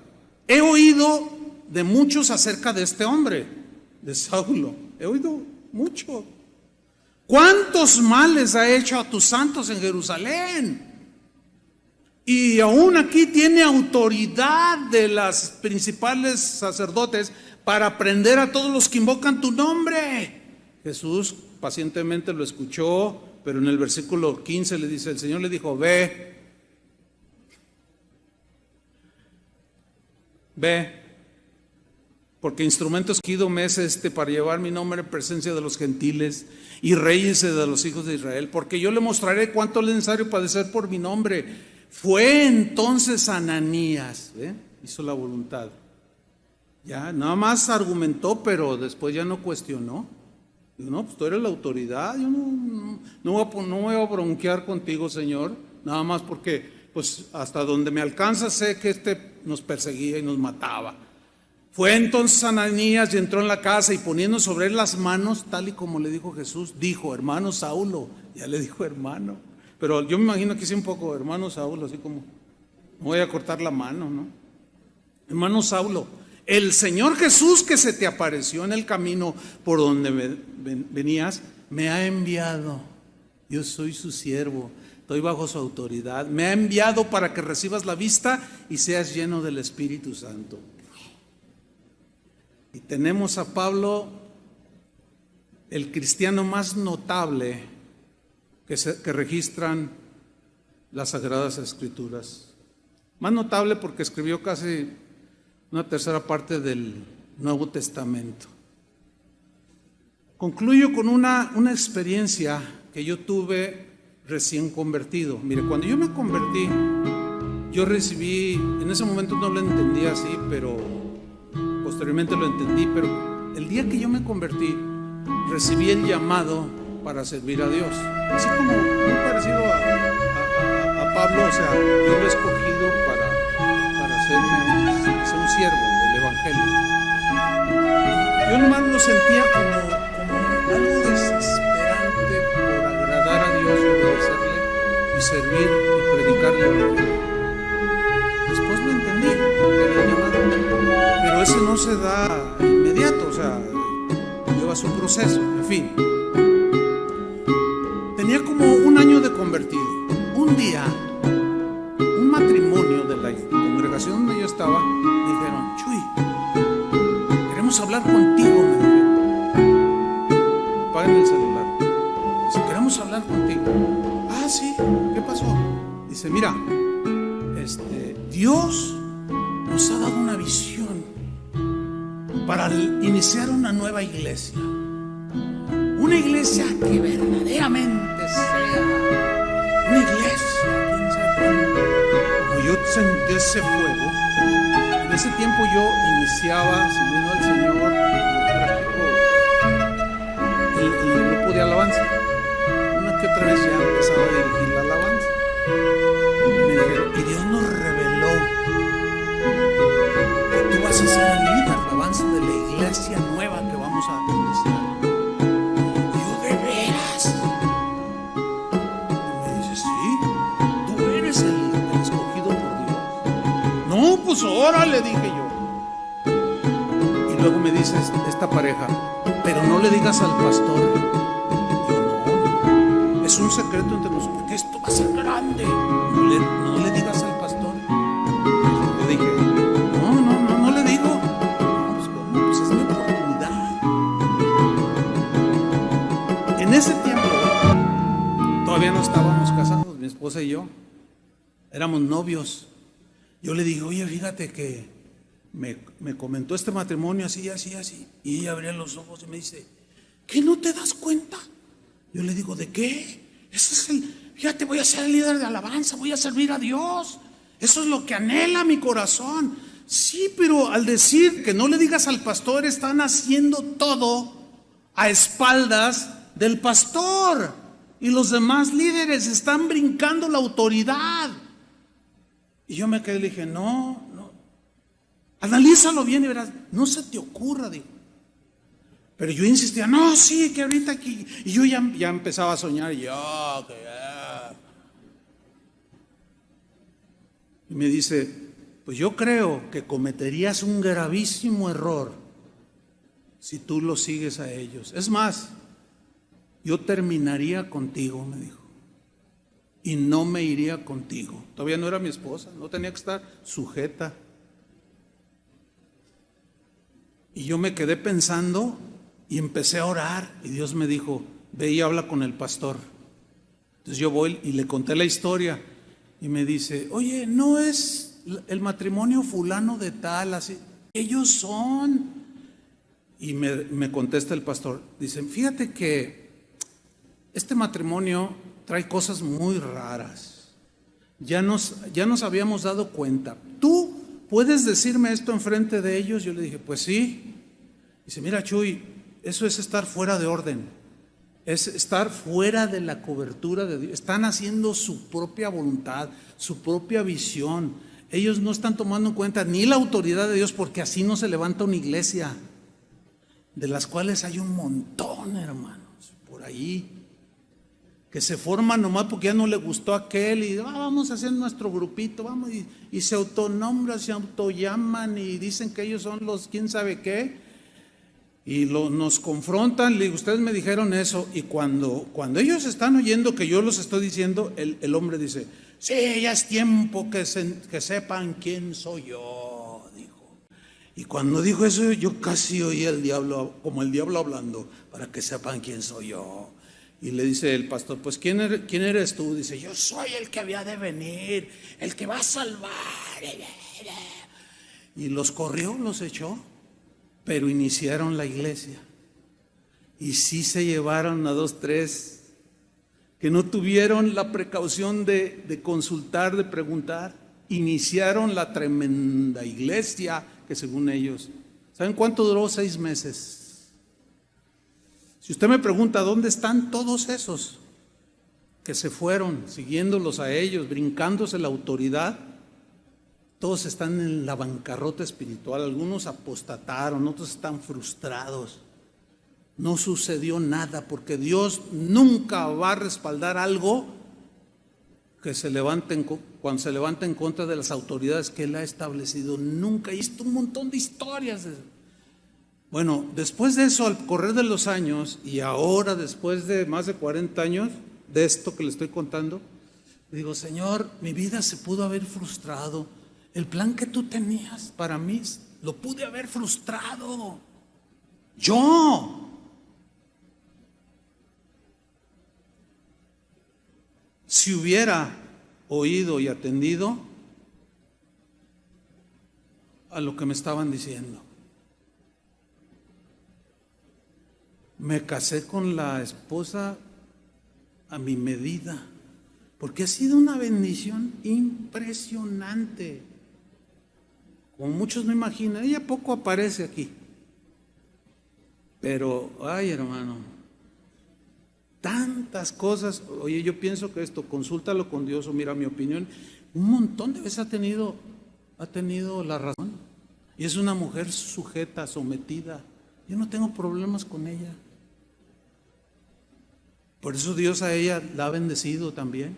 he oído de muchos acerca de este hombre, de Saulo. He oído mucho. ¿Cuántos males ha hecho a tus santos en Jerusalén? Y aún aquí tiene autoridad de las principales sacerdotes para prender a todos los que invocan tu nombre. Jesús pacientemente lo escuchó, pero en el versículo 15 le dice: el Señor le dijo: ve, porque instrumento escogido me es este para llevar mi nombre en presencia de los gentiles y reyes de los hijos de Israel, porque yo le mostraré cuánto es necesario padecer por mi nombre. Fue entonces Ananías, hizo la voluntad. Ya, nada más argumentó, pero después ya no cuestionó. Digo, no, pues tú eres la autoridad, yo no me voy a bronquear contigo, Señor, nada más porque, pues hasta donde me alcanza sé que nos perseguía y nos mataba. Fue entonces Ananías y entró en la casa y poniendo sobre él las manos, tal y como le dijo Jesús, dijo, hermano Saulo, ya le dijo hermano, pero yo me imagino que hice un poco, hermano Saulo, así como, no voy a cortar la mano, ¿no? Hermano Saulo, el Señor Jesús que se te apareció en el camino por donde venías, me ha enviado. Yo soy su siervo, estoy bajo su autoridad. Me ha enviado para que recibas la vista y seas lleno del Espíritu Santo. Y tenemos a Pablo, el cristiano más notable que registran las Sagradas Escrituras. Más notable porque escribió casi una tercera parte del Nuevo Testamento. Concluyo con una experiencia que yo tuve recién convertido. Mire, cuando yo me convertí, yo recibí, en ese momento no lo entendía así, pero posteriormente lo entendí, pero el día que yo me convertí, recibí el llamado para servir a Dios. Así como muy parecido a Pablo, o sea, yo lo he escogido para ser un siervo del Evangelio. Yo nomás lo sentía como algo desesperante por agradar a Dios y obedecerle y servir y predicarle el Evangelio. Después lo entendí, era el llamado, pero ese no se da inmediato, o sea, lleva su proceso, en fin. Tenía como un año de convertido. Un día, un matrimonio de la congregación donde yo estaba, me dijeron, Chuy, queremos hablar contigo, me dijeron. Apaguen el celular. Dice, queremos hablar contigo. Ah, sí, ¿qué pasó? Dice, mira, Dios nos ha dado una visión para iniciar una nueva iglesia. Una iglesia que verdaderamente sea una iglesia, quién sabe cuándo. Como yo sentí ese fuego, en ese tiempo yo iniciaba sirviendo al Señor, practico el grupo de alabanza. Una que otra vez ya empezaba a dirigir la alabanza. Me dijeron, y Dios nos reveló que tú vas a ser el líder de alabanza de la iglesia nueva que vamos a iniciar. No, pues órale, dije yo. Y luego me dice esta pareja, pero no le digas al pastor. Yo no, es un secreto entre nosotros, porque esto va a ser grande. No le digas al pastor. Yo dije, no le digo. No, pues ¿cómo? Pues es mi oportunidad. En ese tiempo, todavía no estábamos casados, mi esposa y yo. Éramos novios. Yo le dije, oye, fíjate que me comentó este matrimonio así. Y ella abría los ojos y me dice, ¿qué no te das cuenta? Yo le digo, ¿de qué? Fíjate, voy a ser el líder de alabanza, voy a servir a Dios. Eso es lo que anhela mi corazón. Sí, pero al decir que no le digas al pastor, están haciendo todo a espaldas del pastor. Y los demás líderes están brincando la autoridad. Y yo me quedé y le dije, no, analízalo bien y verás, no se te ocurra, digo. Pero yo insistía, no, sí, que ahorita aquí. Y yo ya empezaba a soñar, y me dice, pues yo creo que cometerías un gravísimo error si tú los sigues a ellos. Es más, yo terminaría contigo, me dijo. Y no me iría contigo. Todavía no era mi esposa, no tenía que estar sujeta. Y yo me quedé pensando y empecé a orar. Y Dios me dijo, ve y habla con el pastor. Entonces yo voy y le conté la historia. Y me dice, oye, ¿no es el matrimonio fulano de tal? Así, ellos son. Y me contesta el pastor. Dice, fíjate que este matrimonio trae cosas muy raras. ya nos habíamos dado cuenta. ¿Tú puedes decirme esto enfrente de ellos? Yo le dije, pues sí. Dice, mira, Chuy, eso es estar fuera de orden, es estar fuera de la cobertura de Dios. Están haciendo su propia voluntad, su propia visión. Ellos no están tomando en cuenta ni la autoridad de Dios, porque así no se levanta una iglesia, de las cuales hay un montón, hermanos, por ahí, que se forman nomás porque ya no le gustó a aquel y vamos a hacer nuestro grupito, vamos, y se autonombran, se autollaman y dicen que ellos son los quién sabe qué, y nos confrontan. Le digo, ustedes me dijeron eso, y cuando ellos están oyendo que yo los estoy diciendo, el hombre dice, sí, ya es tiempo que sepan quién soy yo, dijo. Y cuando dijo eso, yo casi oí el diablo, como el diablo hablando, para que sepan quién soy yo. Y le dice el pastor, pues ¿quién eres tú? Dice, yo soy el que había de venir, el que va a salvar. Y los corrió, los echó, pero iniciaron la iglesia. Y sí se llevaron a 2, 3 que no tuvieron la precaución de consultar, de preguntar. Iniciaron la tremenda iglesia que según ellos, ¿saben cuánto duró? 6 meses. Si usted me pregunta, ¿dónde están todos esos que se fueron siguiéndolos a ellos, brincándose la autoridad? Todos están en la bancarrota espiritual. Algunos apostataron, otros están frustrados. No sucedió nada, porque Dios nunca va a respaldar algo que cuando se levanta en contra de las autoridades que Él ha establecido. Nunca. Y esto un montón de historias. Bueno, después de eso, al correr de los años, y ahora después de más de 40 años de esto que le estoy contando, digo, Señor, mi vida se pudo haber frustrado. El plan que tú tenías para mí lo pude haber frustrado. Yo. Si hubiera oído y atendido a lo que me estaban diciendo. Me casé con la esposa a mi medida, porque ha sido una bendición impresionante. Como muchos no imaginan, ella poco aparece aquí, pero, ay hermano, tantas cosas. Oye, yo pienso que esto, consúltalo con Dios, o mira, mi opinión, un montón de veces ha tenido la razón, y es una mujer sujeta, sometida. Yo no tengo problemas con ella. Por eso Dios a ella la ha bendecido también.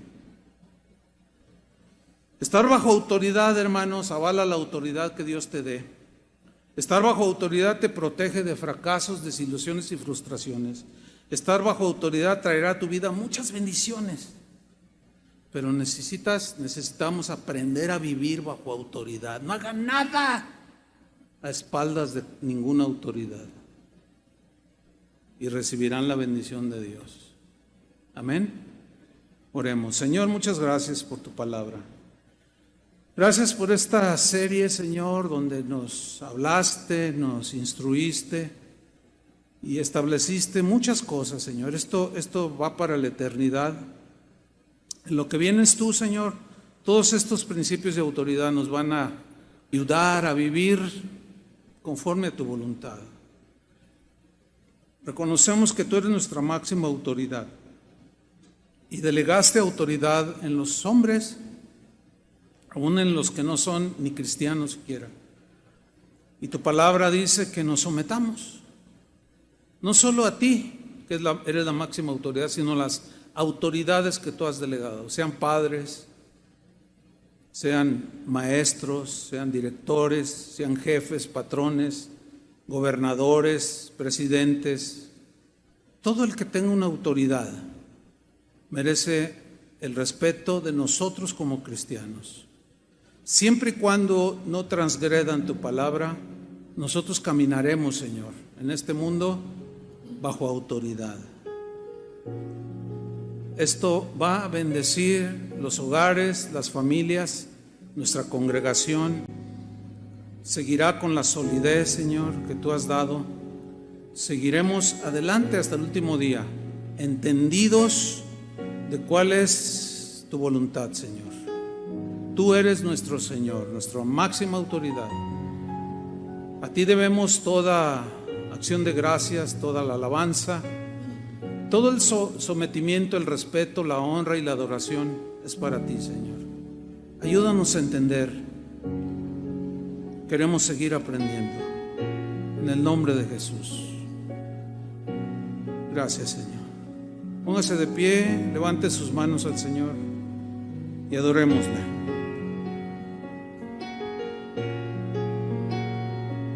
Estar bajo autoridad, hermanos, avala la autoridad que Dios te dé. Estar bajo autoridad te protege de fracasos, desilusiones y frustraciones. Estar bajo autoridad traerá a tu vida muchas bendiciones. Pero necesitamos aprender a vivir bajo autoridad. No hagan nada a espaldas de ninguna autoridad, y recibirán la bendición de Dios. Amén. Oremos. Señor, muchas gracias por tu palabra. Gracias por esta serie, Señor, donde nos hablaste, nos instruiste y estableciste muchas cosas, Señor. Esto va para la eternidad. En lo que vienes tú, Señor, todos estos principios de autoridad nos van a ayudar a vivir conforme a tu voluntad. Reconocemos que tú eres nuestra máxima autoridad y delegaste autoridad en los hombres, aún en los que no son ni cristianos siquiera. Y tu palabra dice que nos sometamos, no solo a ti, que eres la máxima autoridad, sino las autoridades que tú has delegado, sean padres, sean maestros, sean directores, sean jefes, patrones, gobernadores, presidentes. Todo el que tenga una autoridad merece el respeto de nosotros como cristianos. Siempre y cuando no transgredan tu palabra, nosotros caminaremos, Señor, en este mundo bajo autoridad. Esto va a bendecir los hogares, las familias, nuestra congregación. Seguirá con la solidez, Señor, que tú has dado. Seguiremos adelante hasta el último día, entendidos de cuál es tu voluntad, Señor. Tú eres nuestro Señor, nuestra máxima autoridad. A ti debemos toda acción de gracias, toda la alabanza, todo el sometimiento, el respeto, la honra y la adoración es para ti, Señor. Ayúdanos a entender. Queremos seguir aprendiendo. En el nombre de Jesús. Gracias, Señor. Póngase de pie, levante sus manos al Señor y adorémosle.